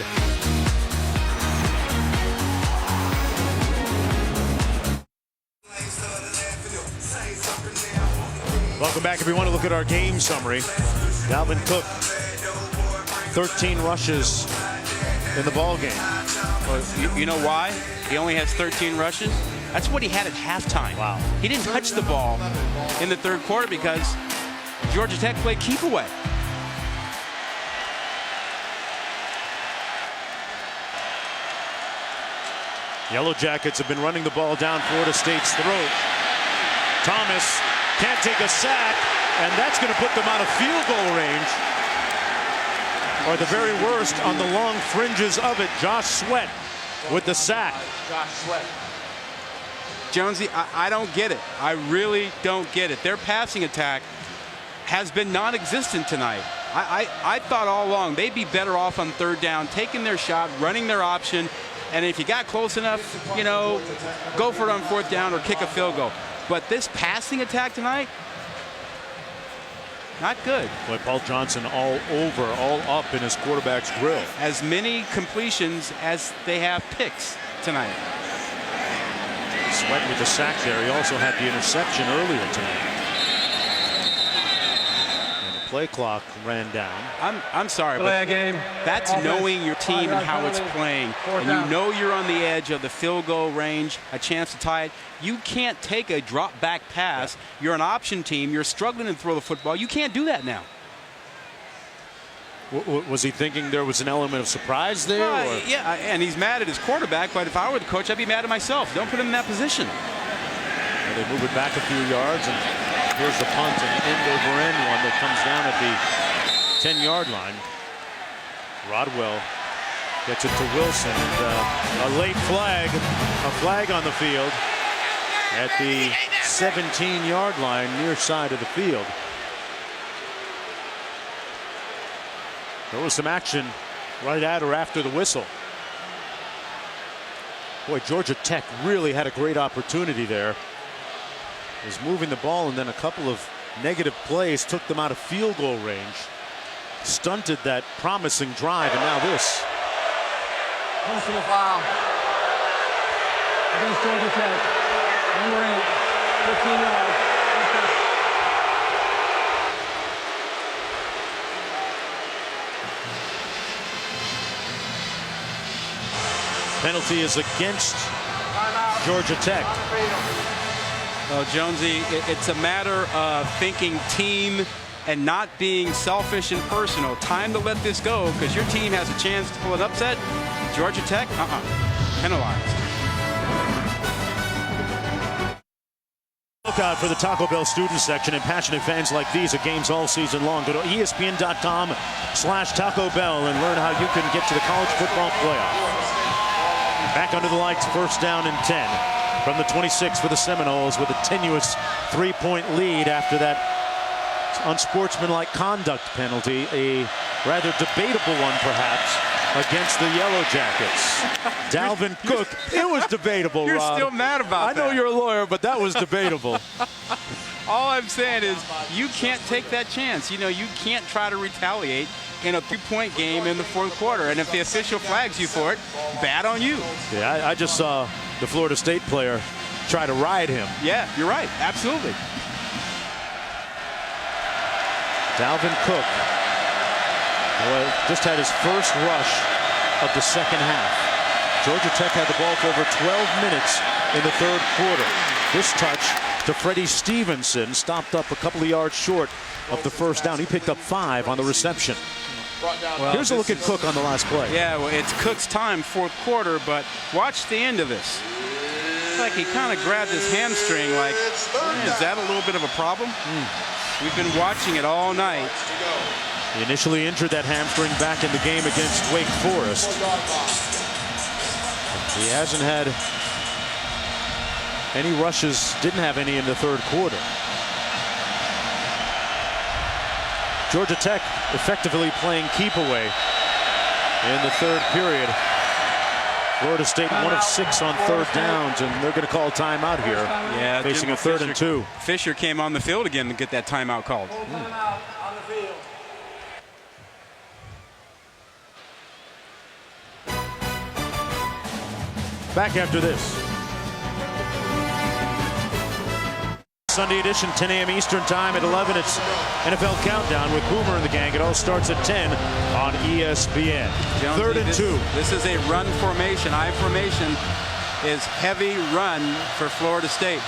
Welcome back, everyone, to look at our game summary. Dalvin Cook, 13 rushes in the ball game. Well, you know why he only has 13 rushes? That's what he had at halftime. Wow. He didn't touch the ball in the 3rd quarter because Georgia Tech played keep away. Yellow Jackets have been running the ball down Florida State's throat. Thomas can't take a sack, and that's going to put them out of field goal range. Or the very worst, on the long fringes of it, Josh Sweat with the sack. Jonesy, I don't get it. I really don't get it. Their passing attack has been non-existent tonight. I thought all along they'd be better off on 3rd down, taking their shot, running their option, and if you got close enough, you know, go for it on 4th down or kick a field goal. But this passing attack tonight, not good. Boy, Paul Johnson all over, all up in his quarterback's grill. As many completions as they have picks tonight. Sweat with the sack there. He also had the interception earlier tonight. And the play clock ran down. I'm sorry, but that's knowing your team and how it's playing. And you know you're on the edge of the field goal range, a chance to tie it. You can't take a drop back pass. You're an option team. You're struggling to throw the football. You can't do that now. Was he thinking there was an element of surprise there? Yeah, and he's mad at his quarterback, but if I were the coach, I'd be mad at myself. Don't put him in that position. Well, they move it back a few yards, and here's the punt, an end-over-end one that comes down at the 10-yard line. Rodwell Gets it to Wilson. And, a late flag. A flag on the field at the 17-yard line near side of the field. There was some action right at or after the whistle. Boy, Georgia Tech really had a great opportunity there. Was moving the ball, and then a couple of negative plays took them out of field goal range. Stunted that promising drive, and now this. Personal foul against Georgia Tech. Number 8, 15 yards. Penalty is against Georgia Tech. Well, Jonesy, it's a matter of thinking team and not being selfish and personal. Time to let this go because your team has a chance to pull an upset. Georgia Tech, penalized. Look out for the Taco Bell student section and passionate fans like these at games all season long. Go to ESPN.com/Taco Bell and learn how you can get to the college football playoff. Back under the lights, first down and 10 from the 26 for the Seminoles with a tenuous 3-point lead after that unsportsmanlike conduct penalty, a rather debatable one perhaps, against the Yellow Jackets. Dalvin Cook, it was debatable, You're Rob. still mad about that. I know you're a lawyer, but that was debatable. All I'm saying is you can't take that chance. You know, you can't try to retaliate in a 3-point game in the fourth quarter. And if the official flags you for it, bad on you. Yeah, I just saw the Florida State player try to ride him. Yeah, you're right. Absolutely. Dalvin Cook just had his first rush of the second half. Georgia Tech had the ball for over 12 minutes in the third quarter. This touch to Freddie Stevenson stopped up a couple of yards short of the first down. He picked up 5 on the reception. Well, here's a look at Cook on the last play. Yeah, well, it's Cook's time, fourth quarter, but watch the end of this. It's like he kind of grabbed his hamstring like, is that a little bit of a problem? We've been watching it all night. He initially injured that hamstring back in the game against Wake Forest. He hasn't had any rushes, didn't have any in the third quarter. Georgia Tech effectively playing keep away in the third period. Florida State 1 of 6 on third downs, and they're going to call a timeout here. Yeah, facing a third and 2. Fisher came on the field again to get that timeout called. Back after this. Sunday edition, 10 a.m. Eastern time. At 11, it's NFL Countdown with Boomer and the gang. It all starts at 10 on ESPN. Jonesy, third and 2. This is a run formation. I formation is heavy run for Florida State.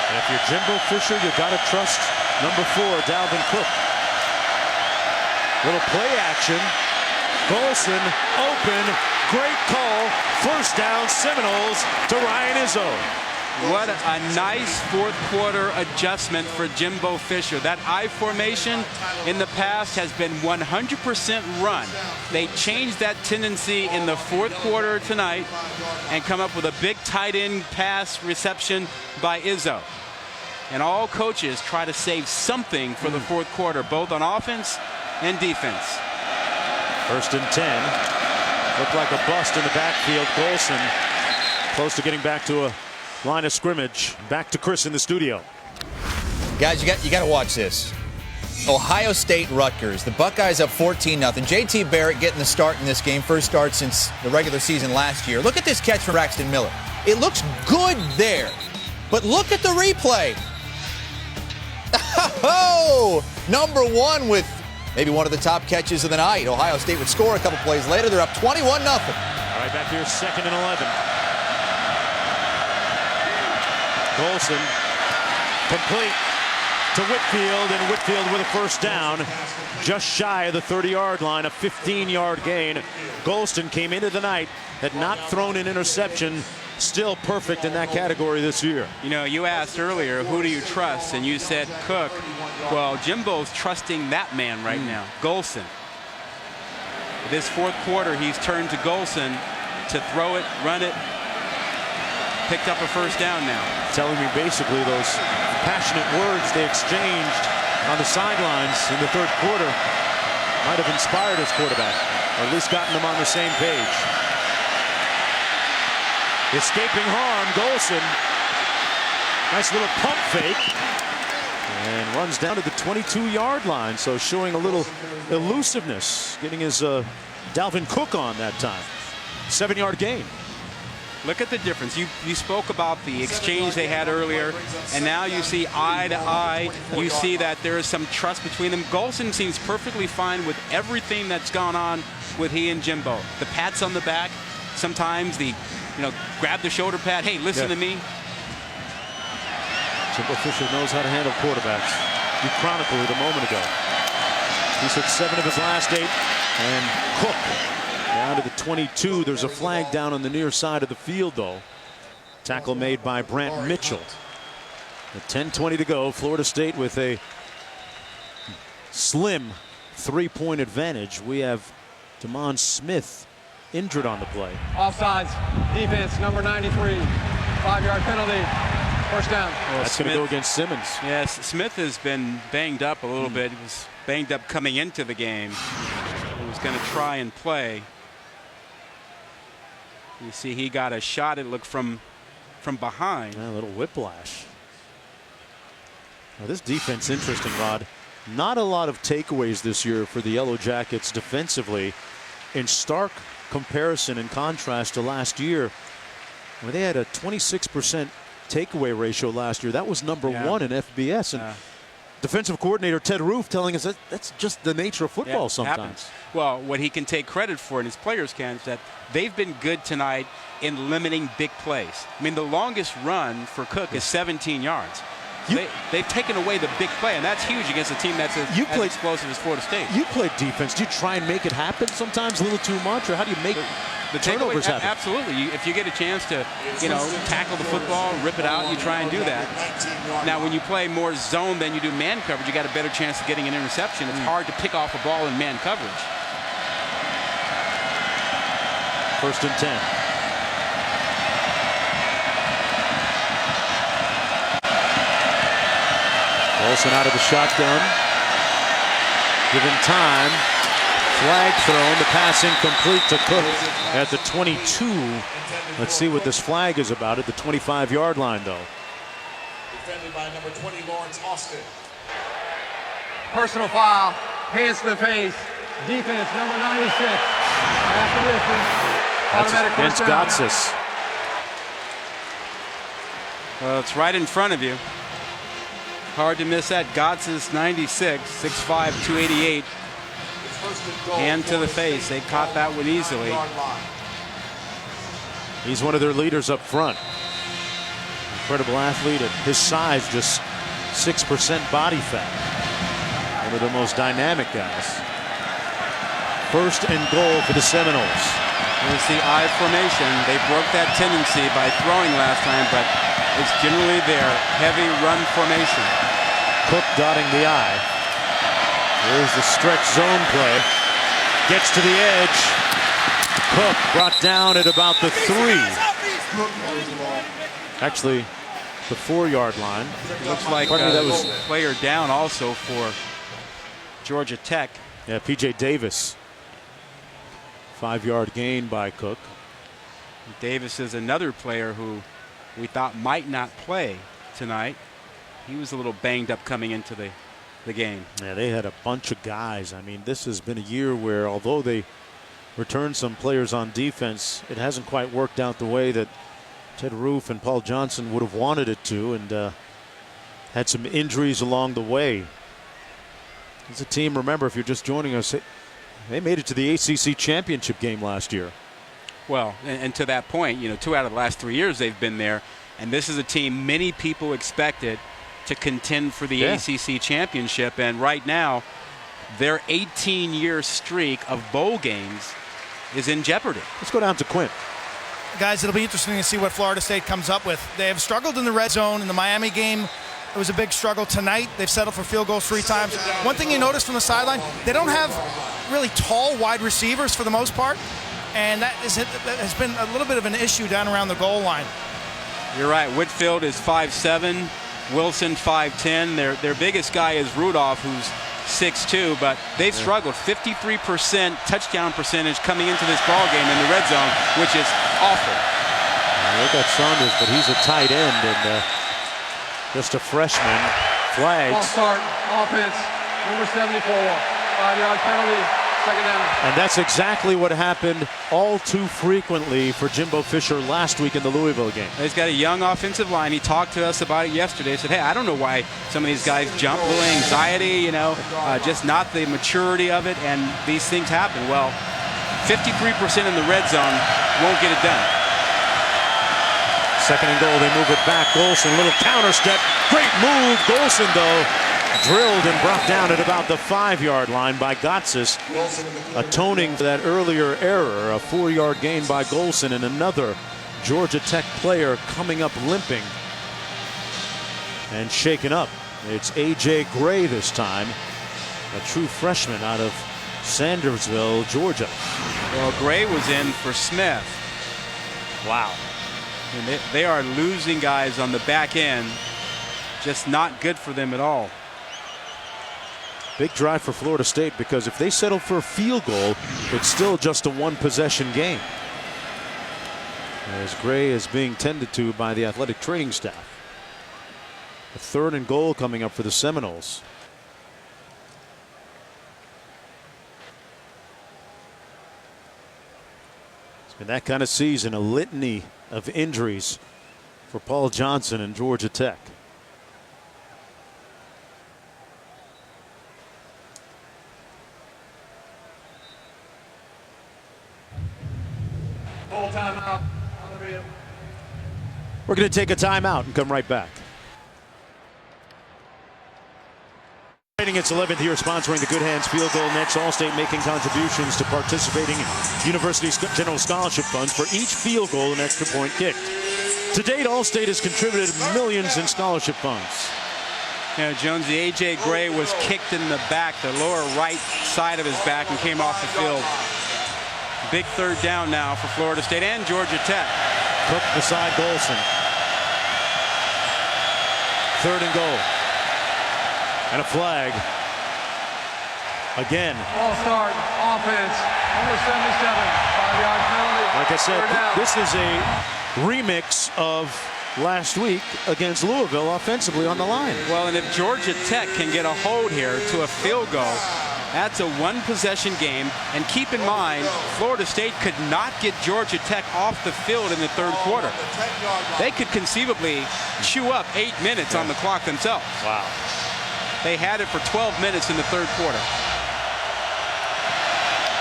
And if you're Jimbo Fisher, you got to trust number 4, Dalvin Cook. Little play action. Golson open. Great call. First down, Seminoles to Ryan Izzo. What a nice fourth quarter adjustment for Jimbo Fisher. That I formation in the past has been 100% run. They changed that tendency in the fourth quarter tonight and come up with a big tight end pass reception by Izzo. And all coaches try to save something for the fourth quarter, both on offense and defense. First and 10. Looked like a bust in the backfield. Golson close to getting back to a line of scrimmage. Back to Chris in the studio. Guys, you got to watch this. Ohio State Rutgers. The Buckeyes up 14-0. JT Barrett getting the start in this game. First start since the regular season last year. Look at this catch from Braxton Miller. It looks good there. But look at the replay. Oh, number 1 with maybe one of the top catches of the night. Ohio State would score a couple plays later. They're up 21-0. All right, back here, 2nd and 11. Golson complete to Whitfield, and Whitfield with a first down just shy of the 30-yard line, a 15-yard gain. Golson came into the night, had not thrown an interception, still perfect in that category this year. You know, you asked earlier, who do you trust? And you said Cook. Well, Jimbo's trusting that man right now, Golson. This fourth quarter, he's turned to Golson to throw it, run it. Picked up a first down now. Telling me basically those passionate words they exchanged on the sidelines in the third quarter might have inspired his quarterback, or at least gotten them on the same page. Escaping harm, Golson. Nice little pump fake. And runs down to the 22-yard line, so showing a little elusiveness, getting his Dalvin Cook on that time. 7-yard gain. Look at the difference. You spoke about the exchange they had earlier, and now you see eye to eye. You see that there is some trust between them. Golson seems perfectly fine with everything that's gone on with he and Jimbo. The pats on the back, sometimes the, grab the shoulder pad. Hey, listen to me. Jimbo Fisher knows how to handle quarterbacks. You chronicled it a moment ago. He's hit 7 of his last 8, and Cook down to the 22. There's a flag down on the near side of the field, though. Tackle made by Brant Mitchell. With 10:20 to go, Florida State with a slim 3-point advantage. We have Damon Smith injured on the play. Offsides, defense, number 93. 5-yard penalty. First down. Well, that's going to go against Simmons. Yes, Smith has been banged up a little bit. He was banged up coming into the game. He was going to try and play. You see he got a shot, it looked from behind. Yeah, a little whiplash. Now this defense, interesting, Rod. Not a lot of takeaways this year for the Yellow Jackets defensively, in stark comparison and contrast to last year, where they had a 26% takeaway ratio last year. That was number 1 in FBS. And defensive coordinator Ted Roof telling us that that's just the nature of football sometimes. Happens. Well, what he can take credit for, and his players can, is that they've been good tonight in limiting big plays. I mean, the longest run for Cook is 17 yards. They've taken away the big play, and that's huge against a team that's as explosive as Florida State. You play defense. Do you try and make it happen sometimes a little too much, or how do you make the turnovers happen? Absolutely. If you get a chance to, tackle the football, rip it out, you try and do that. Now, when you play more zone than you do man coverage, you got a better chance of getting an interception. It's hard to pick off a ball in man coverage. 1st and 10. Wilson out of the shotgun. Given time. Flag thrown. The pass incomplete to Cook at the 22. Let's see what this flag is about at the 25-yard line, though. Defended by number 20, Lawrence Austin. Personal foul. Hands to the face. Defense, number 96. After distance. Automatic Against first down. Gotsis. Well, it's right in front of you. Hard to miss that. Gotsis 96, 6'5", 288. Hand to the face. They caught that one easily. He's one of their leaders up front. Incredible athlete at his size, just 6% body fat. One of the most dynamic guys. 1st and goal for the Seminoles. It's the I formation. They broke that tendency by throwing last time, but it's generally their heavy run formation. Cook dotting the I. Here's the stretch zone play. Gets to the edge. Cook brought down at about the 3. Actually, the 4-yard line. Looks like that was a player down also for Georgia Tech. Yeah, P.J. Davis. 5-yard gain by Cook. Davis is another player who we thought might not play tonight. He was a little banged up coming into the game. Yeah, they had a bunch of guys. I mean, this has been a year where, although they returned some players on defense, it hasn't quite worked out the way that Ted Roof and Paul Johnson would have wanted it to, and had some injuries along the way. As a team, remember, if you're just joining us, they made it to the ACC championship game last year. Well, and to that point, 2 out of the last 3 years they've been there, and this is a team many people expected to contend for the ACC championship, and right now their 18-year streak of bowl games is in jeopardy. Let's go down to Quint. Guys, it'll be interesting to see what Florida State comes up with. They have struggled in the red zone in the Miami game. It was a big struggle tonight. They've settled for field goals 3 times. One thing you notice from the sideline, they don't have really tall wide receivers for the most part, and that has been a little bit of an issue down around the goal line. You're right. Whitfield is 5'7", Wilson 5'10". Their biggest guy is Rudolph, who's 6'2", but they've struggled. 53% touchdown percentage coming into this ball game in the red zone, which is awful. Look at Saunders, but he's a tight end and just a freshman. Flags. Ball start, offense, number 74, 5-yard penalty, second down. And that's exactly what happened all too frequently for Jimbo Fisher last week in the Louisville game. He's got a young offensive line. He talked to us about it yesterday. He said, hey, I don't know why some of these guys jump, a little anxiety, just not the maturity of it, and these things happen. Well, 53% in the red zone won't get it done. Second and goal, they move it back. Golson, little counter step. Great move. Golson, though, drilled and brought down at about the 5-yard line by Gotsis, atoning for that earlier error. A 4-yard gain by Golson, and another Georgia Tech player coming up limping and shaken up. It's A.J. Gray this time, a true freshman out of Sandersville, Georgia. Well, Gray was in for Smith. Wow. And they are losing guys on the back end. Just not good for them at all. Big drive for Florida State, because if they settle for a field goal, it's still just a 1-possession game. As Gray is being tended to by the athletic training staff. A 3rd and goal coming up for the Seminoles. It's been that kind of season, a litany of injuries for Paul Johnson and Georgia Tech. Full timeout. We're going to take a timeout and come right back. Its 11th year sponsoring the Good Hands Field Goal Nets. Allstate making contributions to participating university general scholarship funds for each field goal and extra point kicked. To date, Allstate has contributed millions in scholarship funds. Jones, the A.J. Gray was kicked in the back, the lower right side of his back, and came off the field. Big 3rd down now for Florida State and Georgia Tech. Cook beside Golson. 3rd and goal. And a flag. Again. Ball start, offense, number 77, 5-yard penalty. Like I said, this is a remix of last week against Louisville offensively on the line. Well, and if Georgia Tech can get a hold here to a field goal, that's a 1-possession game. And keep in mind, Florida State could not get Georgia Tech off the field in the 3rd quarter. They could conceivably chew up 8 minutes on the clock themselves. Wow. They had it for 12 minutes in the 3rd quarter.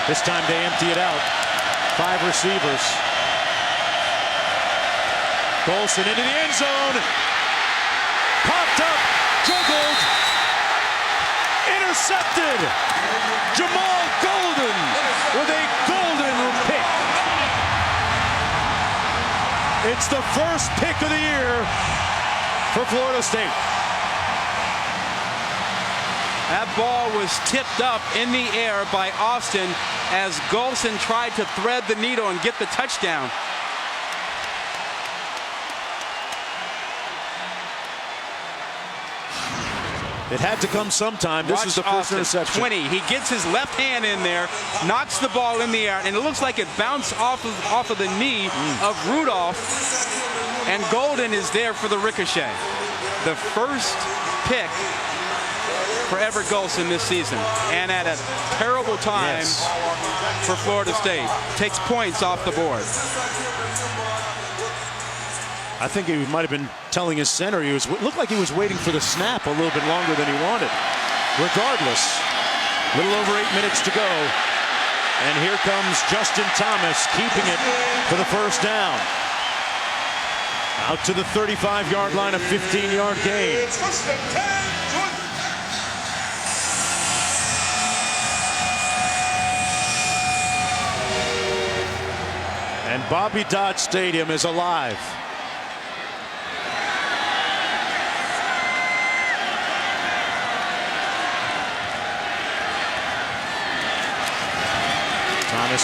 This time they empty it out. 5 receivers. Golson into the end zone. Popped up. Juggled. Intercepted. Jamal Golden with a golden pick. It's the first pick of the year for Florida State. That ball was tipped up in the air by Austin as Golson tried to thread the needle and get the touchdown. It had to come sometime. This is the first interception. 20. He gets his left hand in there, knocks the ball in the air, and it looks like it bounced off of the knee of Rudolph, and Golden is there for the ricochet. The first pick for Everett Golson this season, and at a terrible time for Florida State. Takes points off the board. I think he might have been telling his center looked like he was waiting for the snap a little bit longer than he wanted. Regardless, a little over 8 minutes to go, and here comes Justin Thomas keeping it for the first down. Out to the 35-yard line, a 15-yard gain. And Bobby Dodd Stadium is alive.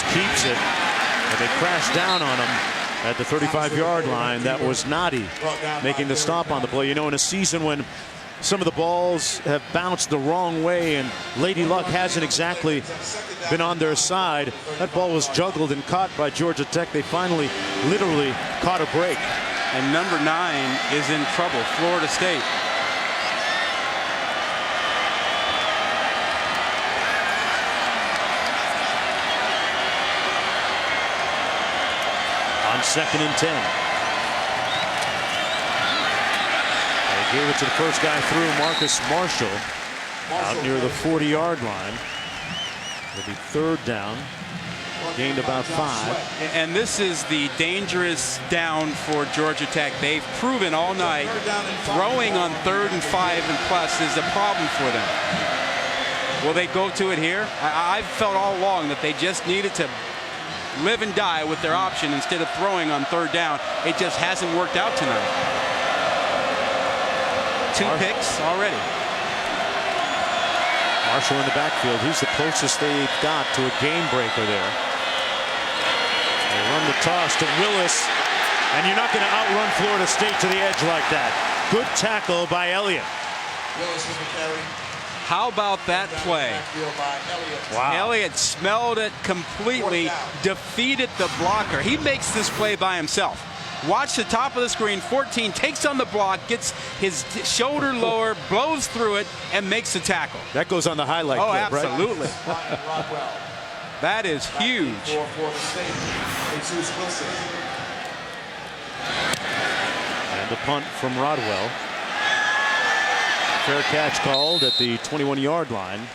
just keeps it. But they crashed down on him at the 35-yard line. That was Noddy making the stop on the play. You know, in a season when some of the balls have bounced the wrong way and Lady Luck hasn't exactly been on their side, that ball was juggled and caught by Georgia Tech. They finally literally caught a break. And number 9 is in trouble, Florida State. On 2nd and 10. They gave it to the first guy through, Marcus Marshall, out near the 40-yard line. It'll be 3rd down. Gained about 5. And this is the dangerous down for Georgia Tech. They've proven all night throwing on 3rd and 5 and plus is a problem for them. Will they go to it here? I've felt all along that they just needed to live and die with their option instead of throwing on 3rd down. It just hasn't worked out tonight. 2 picks already. Marshall in the backfield. He's the closest they've got to a game breaker there. They run the toss to Willis, and you're not going to outrun Florida State to the edge like that. Good tackle by Elliott. How about that play? Wow. Elliott smelled it completely, defeated the blocker. He makes this play by himself. Watch the top of the screen. 14 takes on the block, gets his shoulder lower, blows through it, and makes the tackle. That goes on the highlight Oh, clip, absolutely. Right? That is huge. And the punt from Rodwell. Fair catch called at the 21-yard line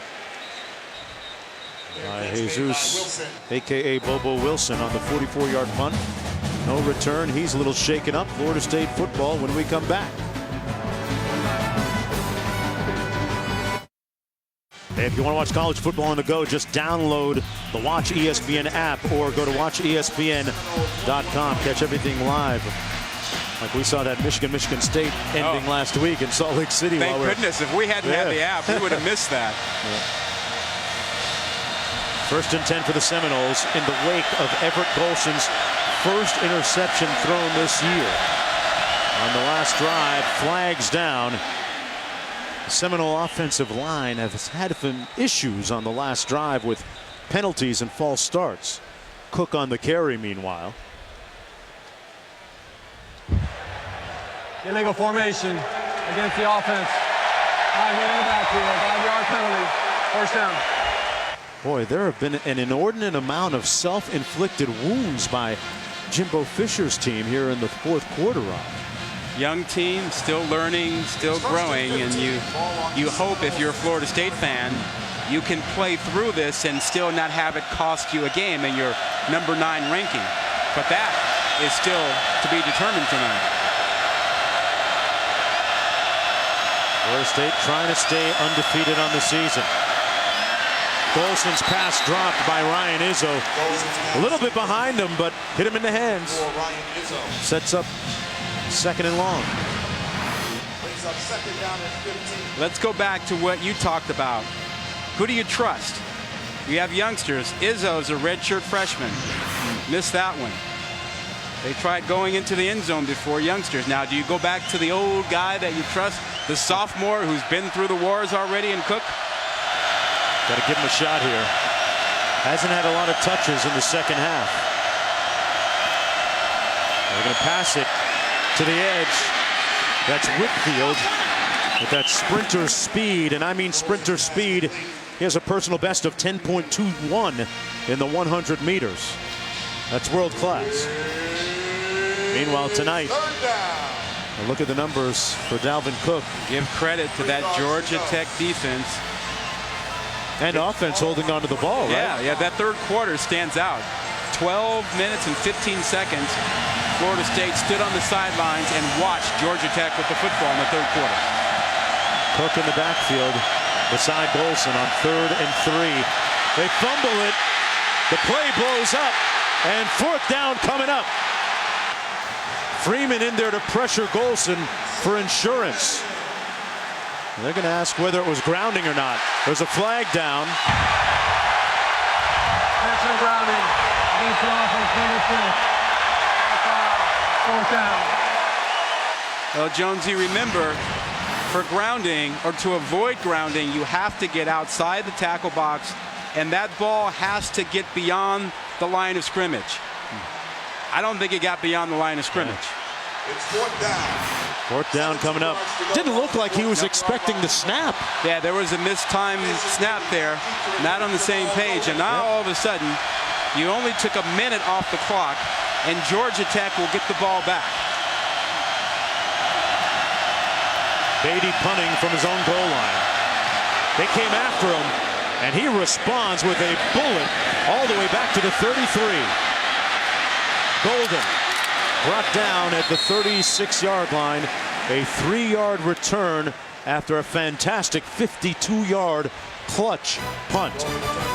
by Jesus, a.k.a. Bobo Wilson, on the 44-yard punt. No return. He's a little shaken up. Florida State football when we come back. Hey, if you want to watch college football on the go, just download the Watch ESPN app or go to watchespn.com. Catch everything live. Like we saw that Michigan State ending last week in Salt Lake City. Thank goodness. If we hadn't had the app, we would have missed that. First and 10 for the Seminoles in the wake of Everett Golson's first interception thrown this year. On the last drive, flags down. The Seminole offensive line has had some issues on the last drive with penalties and false starts. Cook on the carry, meanwhile. Illegal formation against the offense. 5 men in the backfield, 5-yard penalty. First down. Boy, there have been an inordinate amount of self-inflicted wounds by Jimbo Fisher's team here in the 4th quarter. Young team, still learning, still growing, and you hope, if you're a Florida State fan, you can play through this and still not have it cost you a game in your number 9 ranking. But that is still to be determined tonight. Florida State trying to stay undefeated on the season. Golson's pass dropped by Ryan Izzo. A little bit behind him, but hit him in the hands. Sets up 2nd and long. Let's go back to what you talked about. Who do you trust? You have youngsters. Izzo's a redshirt freshman. Missed that one. They tried going into the end zone before, youngsters. Now, do you go back to the old guy that you trust, the sophomore who's been through the wars already, and Cook? Got to give him a shot here. Hasn't had a lot of touches in the second half. They're going to pass it to the edge. That's Whitfield with that sprinter speed, and I mean sprinter speed. He has a personal best of 10.21 in the 100 meters. That's world class. Meanwhile, tonight, look at the numbers for Dalvin Cook. Give credit to that Georgia Tech defense. And offense holding on to the ball, right? Yeah, that 3rd quarter stands out. 12 minutes and 15 seconds. Florida State stood on the sidelines and watched Georgia Tech with the football in the 3rd quarter. Cook in the backfield beside Golson on 3rd and 3. They fumble it. The play blows up. And 4th down coming up. Freeman in there to pressure Golson for insurance. They're going to ask whether it was grounding or not. There's a flag down. Freshman grounding against the offense, number 6. Fourth down. Well, Jonesy, remember, for grounding or to avoid grounding, you have to get outside the tackle box, and that ball has to get beyond the line of scrimmage. I don't think it got beyond the line of scrimmage. It's fourth down. Fourth down coming up. Didn't look like he was expecting the snap. Yeah, there was a mistimed snap there, not on the same page, and now all of a sudden, you only took a minute off the clock, and Georgia Tech will get the ball back. Beatty punting from his own goal line. They came after him, and he responds with a bullet all the way back to the 33. Golden brought down at the 36-yard line. A 3-yard return after a fantastic 52-yard clutch punt.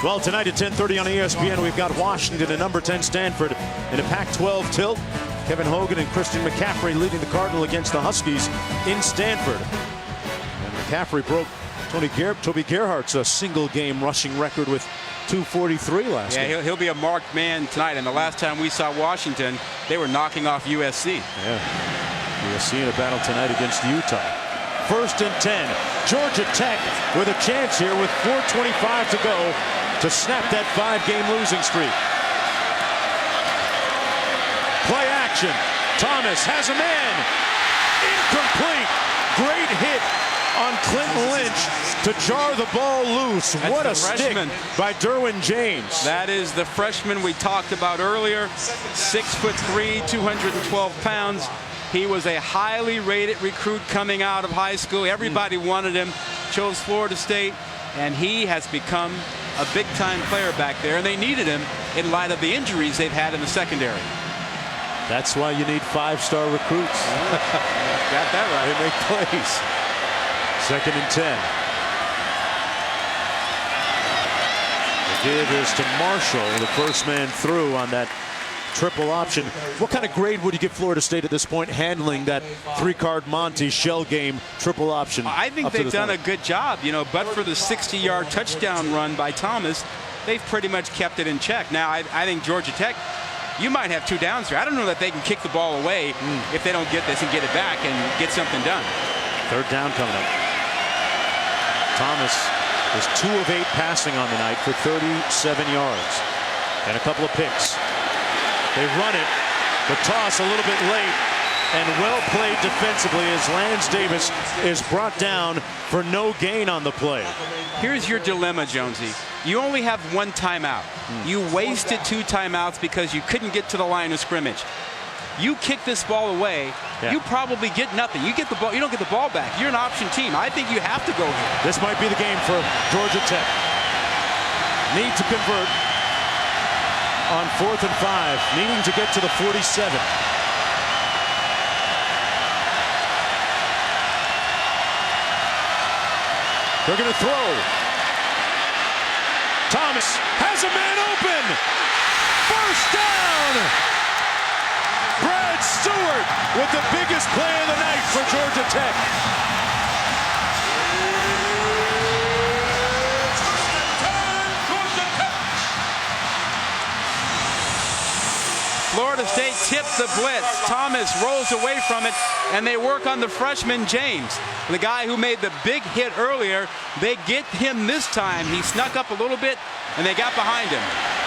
Well, tonight at 10:30 on ESPN, we've got Washington and number 10 Stanford in a Pac-12 tilt. Kevin Hogan and Christian McCaffrey leading the Cardinal against the Huskies in Stanford. And McCaffrey broke Toby Gerhardt's single-game rushing record with 243 last game. Yeah, he'll be a marked man tonight. And the last time we saw Washington, they were knocking off USC. Yeah, USC in a battle tonight against Utah. First and 10. Georgia Tech with a chance here with 4:25 to go to snap that 5-game losing streak. Play action. Thomas has a man. Incomplete. Great hit on Clinton Lynch to jar the ball loose. That's what the a freshman. stick by Derwin James. That is the freshman we talked about earlier. 6'3", 212 pounds. He was a highly rated recruit coming out of high school. Everybody wanted him, chose Florida State, and he has become a big-time player back there, and they needed him in light of the injuries they've had in the secondary. That's why you need 5-star recruits. Got that right. They make plays. Second and 10. The give is to Marshall, the first man through on that triple option. What kind of grade would you give Florida State at this point handling that 3-card Monty shell game triple option? I think they've done a good job, but for the 60-yard touchdown run by Thomas, they've pretty much kept it in check. Now, I think Georgia Tech, you might have 2 downs here. I don't know that they can kick the ball away if they don't get this and get it back and get something done. Third down coming up. Thomas is 2 of 8 passing on the night for 37 yards and a couple of picks. They run it. The toss a little bit late and well played defensively as Lance Davis is brought down for no gain on the play. Here's your dilemma, Jonesy. You only have 1 timeout. You wasted 2 timeouts because you couldn't get to the line of scrimmage. You kick this ball away, you probably get nothing. You get the ball, you don't get the ball back. You're an option team. I think you have to go here. This might be the game for Georgia Tech. Need to convert on 4th and 5, needing to get to the 47. They're going to throw. Thomas has a man open. First down. Brad Stewart with the biggest play of the night for Georgia Tech. Florida State tips the blitz. Thomas rolls away from it, and they work on the freshman James, the guy who made the big hit earlier. They get him this time. He snuck up a little bit, and they got behind him.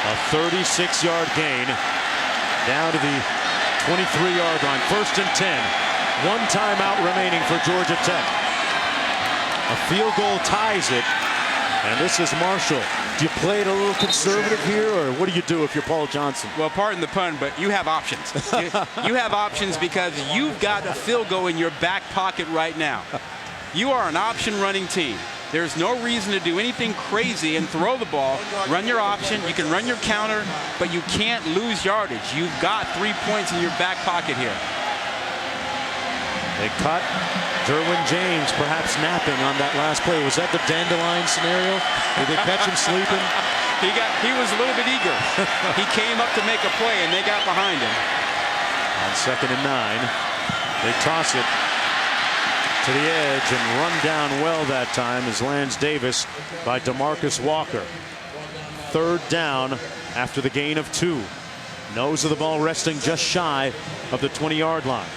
A 36-yard gain down to the 23-yard line. First and 10. 1 timeout remaining for Georgia Tech. A field goal ties it, and this is Marshall. Do you play it a little conservative here, or what do you do if you're Paul Johnson? Well, pardon the pun, but you have options. You have options because you've got a field goal in your back pocket right now. You are an option running team. There's no reason to do anything crazy and throw the ball. Run your option. You can run your counter, but you can't lose yardage. You've got 3 points in your back pocket here. They cut Derwin James perhaps napping on that last play. Was that the dandelion scenario? Did they catch him sleeping? He was a little bit eager. He came up to make a play, and they got behind him. On 2nd and 9, they toss it to the edge and run down well that time as Lance Davis by DeMarcus Walker. 3rd down after the gain of 2. Nose of the ball resting just shy of the 20-yard line.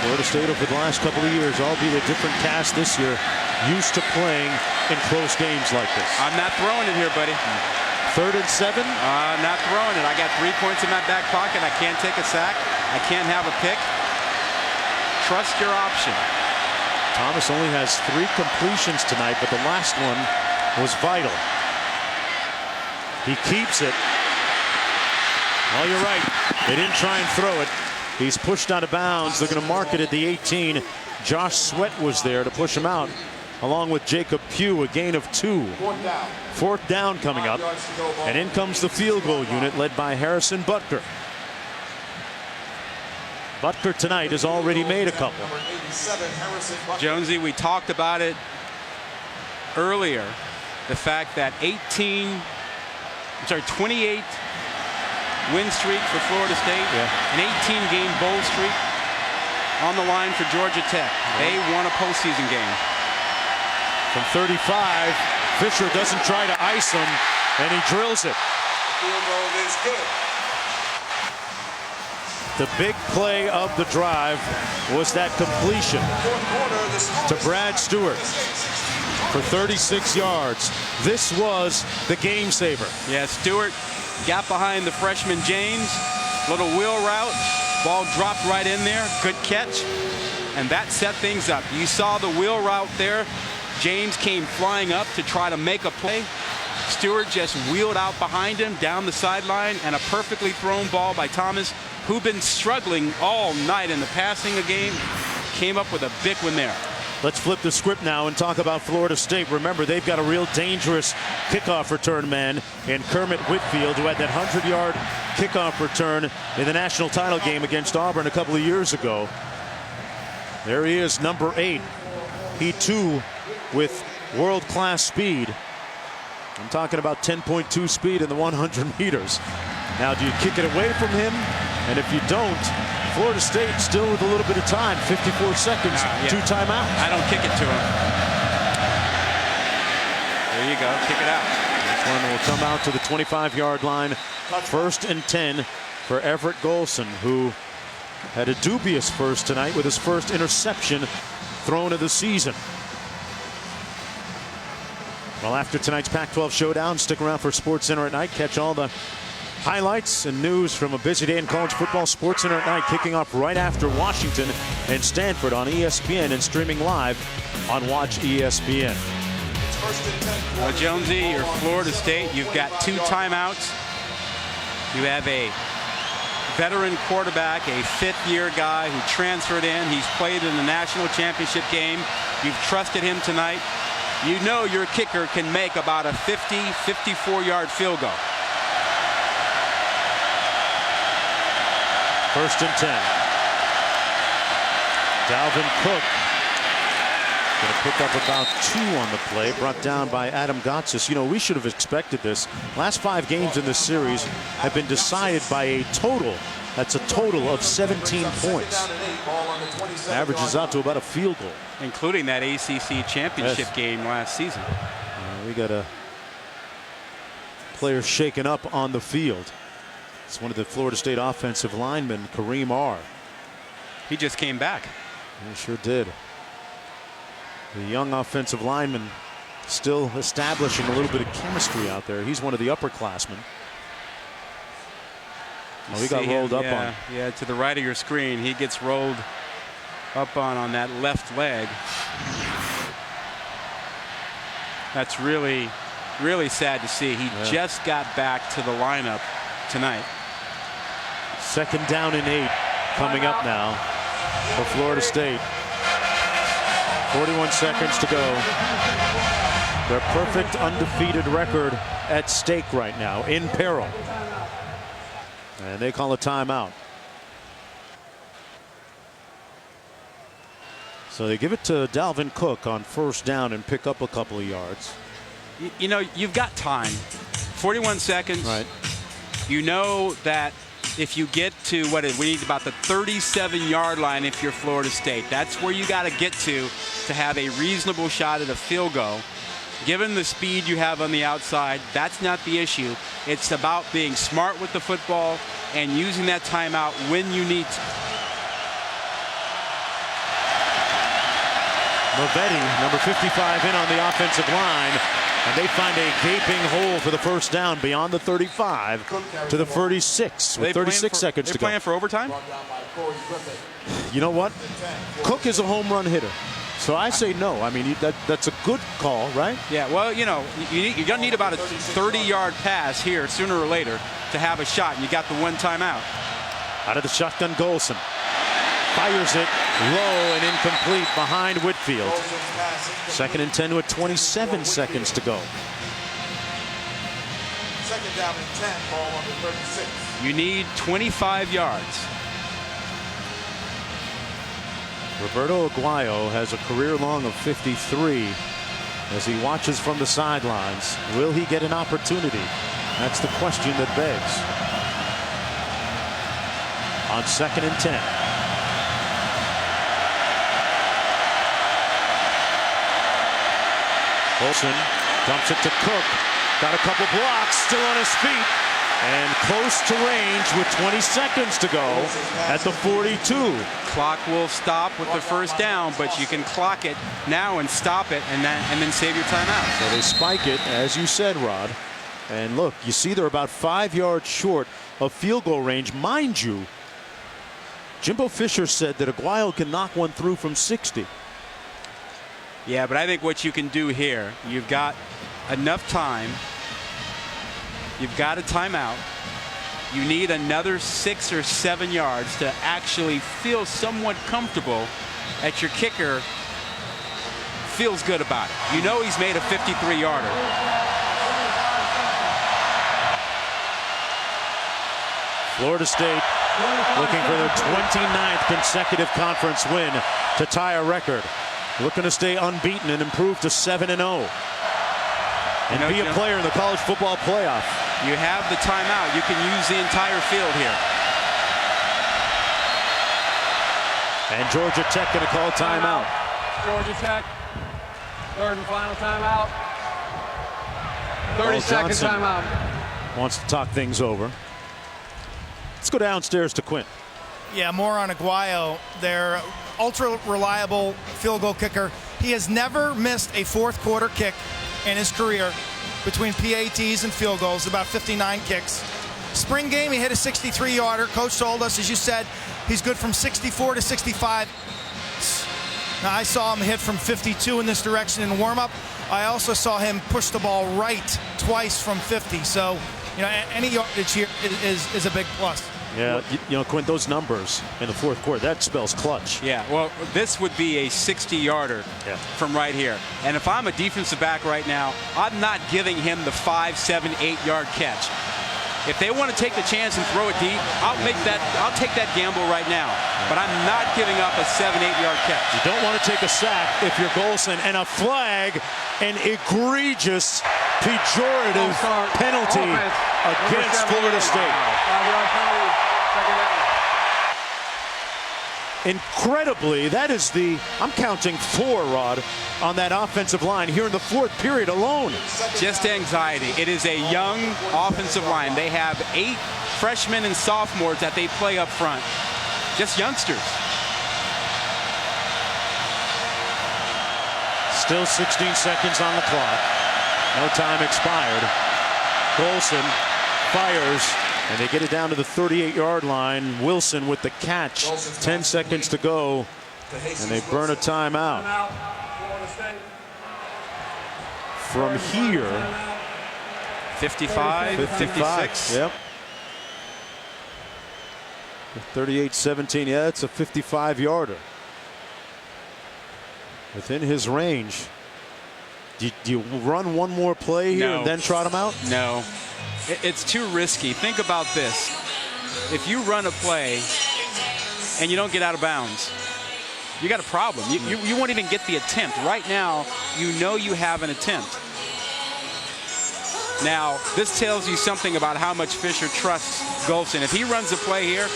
Florida State over the last couple of years, albeit a different cast this year, used to playing in close games like this. I'm not throwing it here, buddy. 3rd and 7. I'm not throwing it. I got 3 points in my back pocket. I can't take a sack. I can't have a pick. Trust your option. Thomas only has 3 completions tonight, but the last one was vital. He keeps it. Oh, you're right. They didn't try and throw it. He's pushed out of bounds. They're going to mark it at the 18. Josh Sweat was there to push him out, along with Jacob Pugh, a gain of 2. 4th down coming up. And in comes the field goal unit led by Harrison Butker. Butker tonight has already made a couple. Jonesy, we talked about it earlier. The fact that 28 win streak for Florida State, an 18-game bowl streak on the line for Georgia Tech. They won a postseason game. From 35, Fisher doesn't try to ice him, and he drills it. Field goal is good. The big play of the drive was that completion to Brad Stewart for 36 yards. This was the game saver. Yeah, Stewart got behind the freshman James. Little wheel route. Ball dropped right in there. Good catch. And that set things up. You saw the wheel route there. James came flying up to try to make a play. Stewart just wheeled out behind him down the sideline, and a perfectly thrown ball by Thomas, who'd been struggling all night in the passing game, came up with a big one there. Let's flip the script now and talk about Florida State. Remember, they've got a real dangerous kickoff return man in Kermit Whitfield, who had that 100-yard kickoff return in the national title game against Auburn a couple of years ago. There he is, number 8. He too with world-class speed. I'm talking about 10.2 speed in the 100 meters. Now, do you kick it away from him? And if you don't, Florida State still with a little bit of time, 54 seconds, 2 timeouts. I don't kick it to him. There you go, kick it out. This one will come out to the 25-yard line. 1st and 10 for Everett Golson, who had a dubious first tonight with his first interception thrown of the season. Well, after tonight's Pac-12 showdown, stick around for SportsCenter at night. Catch all the highlights and news from a busy day in college football. SportsCenter at night kicking off right after Washington and Stanford on ESPN and streaming live on Watch ESPN. Well, Jonesy, you're Florida State. You've got 2 timeouts. You have a veteran quarterback, a 5th-year guy who transferred in. He's played in the national championship game. You've trusted him tonight. You know your kicker can make about a 50, 54-yard field goal. 1st and 10. Dalvin Cook going to pick up about 2 on the play, brought down by Adam Gotsis. You know, we should have expected this. Last 5 games in this series have been decided by a total. That's a total of 17 points. Averages out to about a field goal. Including that ACC championship game last season. We got a player shaken up on the field. It's one of the Florida State offensive linemen, Kareem R. He just came back. He sure did. The young offensive lineman still establishing a little bit of chemistry out there. He's one of the upperclassmen. Oh, he got rolled up on. Yeah, to the right of your screen. He gets rolled up on that left leg. That's really, really sad to see. He just got back to the lineup tonight. 2nd down and 8 coming up now for Florida State. 41 seconds to go. Their perfect undefeated record at stake right now, in peril. And they call a timeout. So they give it to Dalvin Cook on 1st down and pick up a couple of yards. You know, you've got time. 41 seconds. Right. You know that if you get to we need about the 37-yard line if you're Florida State. That's where you got to get to have a reasonable shot at a field goal. Given the speed you have on the outside, that's not the issue. It's about being smart with the football and using that timeout when you need to. Movetti, number 55, in on the offensive line, and they find a gaping hole for the first down beyond the 35 to the 36 with 36 seconds to go. They're playing for overtime? You know what? Cook is a home run hitter. So I say no. I mean, that's a good call, right? Yeah, well, you're going to need about a 30-yard pass here sooner or later to have a shot, and you got the one timeout. Out of the shotgun, Golson fires it low and incomplete behind Whitfield. 2nd and 10 with 27 seconds to go. 2nd down and 10, ball on the 36. You need 25 yards. Roberto Aguayo has a career long of 53 as he watches from the sidelines. Will he get an opportunity? That's the question that begs. On 2nd and 10. Olsen dumps it to Cook. Got a couple blocks, still on his feet. And close to range with 20 seconds to go at the 42. Clock will stop with the first down, but you can clock it now and stop it and then save your timeout. So they spike it, as you said, Rod. And look, you see they're about 5 yards short of field goal range. Mind you, Jimbo Fisher said that Aguayo can knock one through from 60. Yeah, but I think what you can do here, you've got enough time. You've got a timeout. You need another 6 or 7 yards to actually feel somewhat comfortable that your kicker feels good about it. You know he's made a 53-yarder. Florida State looking for their 29th consecutive conference win to tie a record. Looking to stay unbeaten and improve to 7-0. And be a player in the college football playoff. You have the timeout. You can use the entire field here. And Georgia Tech going to call timeout. Georgia Tech, 3rd and final timeout. 30-second timeout. Wants to talk things over. Let's go downstairs to Quint. Yeah, more on Aguayo. Their ultra reliable field goal kicker. He has never missed a 4th quarter kick in his career between PATs and field goals, about 59 kicks. Spring game, he hit a 63-yarder. Coach told us, as you said, he's good from 64 to 65. Now, I saw him hit from 52 in this direction in warm-up. I also saw him push the ball right twice from 50. So, any yardage here is a big plus. Yeah, Quint, those numbers in the 4th quarter, that spells clutch. Yeah, well, this would be a 60-yarder from right here. And if I'm a defensive back right now, I'm not giving him the 5, 7, 8-yard catch. If they want to take the chance and throw it deep, I'll take that gamble right now. But I'm not giving up a 7, 8-yard catch. You don't want to take a sack if you're Golson, and a flag, an egregious, pejorative penalty against Florida State. Incredibly, that is I'm counting 4, Rod, on that offensive line here in the 4th period alone. Just anxiety. It is a young offensive line. They have 8 freshmen and sophomores that they play up front. Just youngsters. Still 16 seconds on the clock. No time expired. Golson fires. And they get it down to the 38-yard line. Wilson with the catch. 10 seconds to go. And they burn a timeout. From here. 55, 56. Yep. 38-17. Yeah, it's a 55-yarder. Within his range. Do you run one more play here and then trot him out? No. It's too risky. Think about this. If you run a play and you don't get out of bounds, you got a problem. You won't even get the attempt. Right now, you know you have an attempt. Now, this tells you something about how much Fisher trusts Golson. If he runs a play here,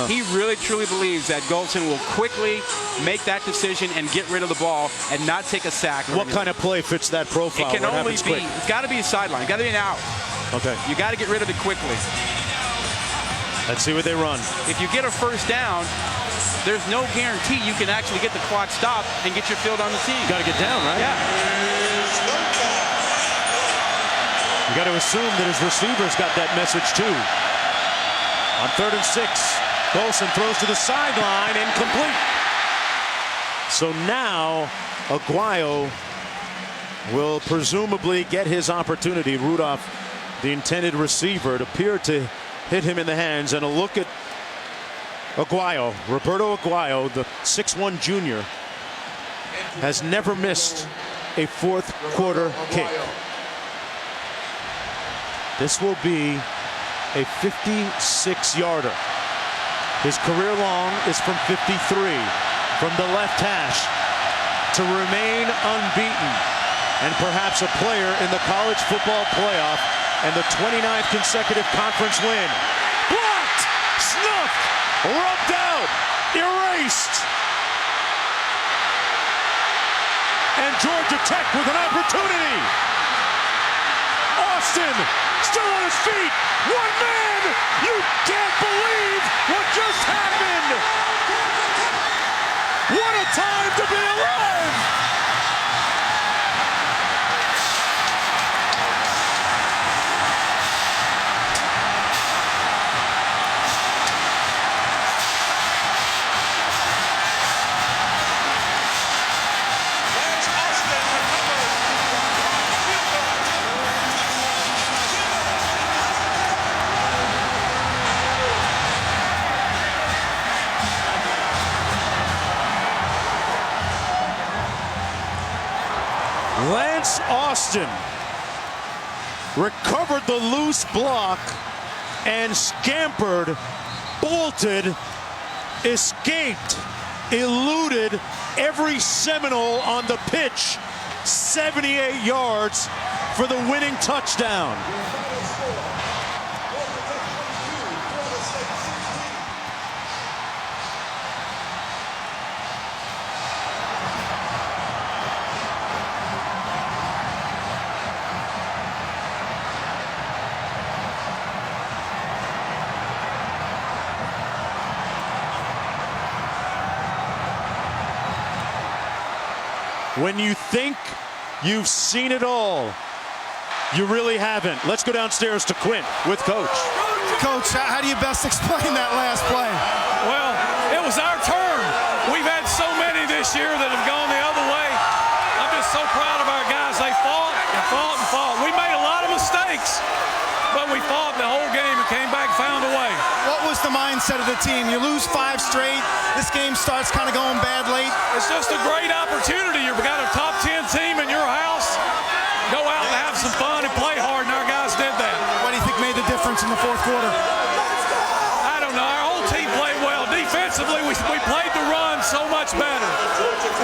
he really truly believes that Golson will quickly make that decision and get rid of the ball and not take a sack. What kind of play fits that profile? It can only be, it's got to be a sideline. It's got to be an out. Okay. You got to get rid of it quickly. Let's see what they run. If you get a first down, there's no guarantee you can actually get the clock stopped and get your field on the team. Got to get down, right? Yeah. You got to assume that his receivers got that message too. On 3rd and 6, Golson throws to the sideline, incomplete. So now Aguayo will presumably get his opportunity. Rudolph, the intended receiver, it appeared to hit him in the hands. And a look at Aguayo, Roberto Aguayo, the 6'1" junior, has never missed a fourth quarter kick. This will be a 56-yarder. His career long is from 53, from the left hash, to remain unbeaten and perhaps a player in the college football playoff and the 29th consecutive conference win. Blocked, snuffed, rubbed out, erased. And Georgia Tech with an opportunity. Austin still on his feet. One man. You can't believe what just happened. What a time to be alive. Lance Austin recovered the loose block and scampered, bolted, escaped, eluded every Seminole on the pitch. 78 yards for the winning touchdown. When you think you've seen it all, you really haven't. Let's go downstairs to Quint with Coach. Coach, how do you best explain that last play? Well, it was our turn. We've had so many this year that have gone the other way. I'm just so proud of our guys. They fought and fought and fought. We made a lot of mistakes, but we fought the whole game and came back, found a way. What was the mindset of the team? You lose 5 straight. This game starts kind of going bad late. It's just a great opportunity. You've got a top 10 team in your house. Go out and have some fun and play hard, and our guys did that. What do you think made the difference in the fourth quarter? I don't know. Our whole team played well. Defensively, we played the run so much better.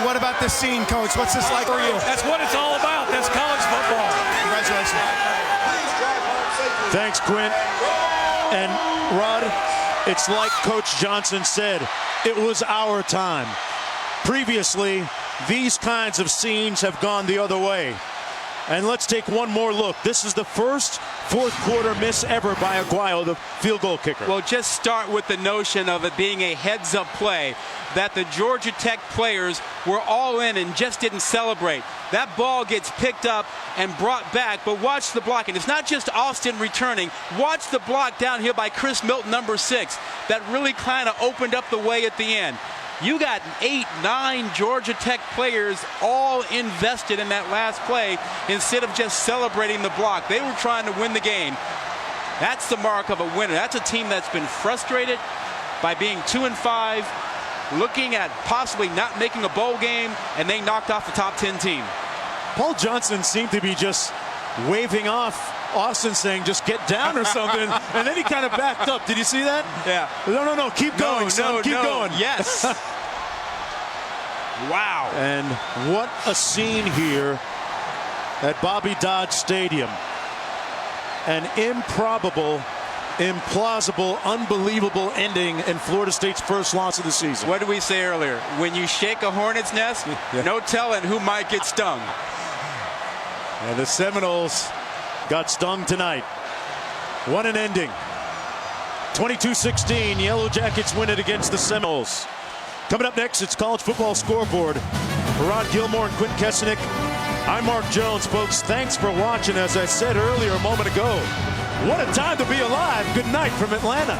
What about this scene, Coach? What's this like for you? That's what it's all about. That's college football. Congratulations. Thanks, Quint. And Rod, it's like Coach Johnson said, it was our time. Previously, these kinds of scenes have gone the other way. And let's take one more look. This is the first fourth quarter miss ever by Aguayo, the field goal kicker. Well, just start with the notion of it being a heads-up play, that the Georgia Tech players were all in and just didn't celebrate. That ball gets picked up and brought back, but watch the block. And it's not just Austin returning. Watch the block down here by Chris Milton, number 6. That really kind of opened up the way at the end. You got 8, 9 Georgia Tech players all invested in that last play instead of just celebrating the block. They were trying to win the game. That's the mark of a winner. That's a team that's been frustrated by being 2-5, looking at possibly not making a bowl game, and they knocked off the top 10 team. Paul Johnson seemed to be just waving off Austin, saying just get down or something, and then he kind of backed up. Did you see that? Yeah. No, keep going, son. Keep going. Yes. Wow. And what a scene here at Bobby Dodd Stadium. an improbable, implausible, unbelievable ending in Florida State's first loss of the season. What did we say earlier? When you shake a hornet's nest, no telling who might get stung. And the Seminoles got stung tonight. What an ending. 22-16, Yellow Jackets win it against the Seminoles. Coming up next, it's College Football Scoreboard. For Rod Gilmore and Quint Kesenick, I'm Mark Jones. Folks, thanks for watching. As I said earlier a moment ago, what a time to be alive. Good night from Atlanta.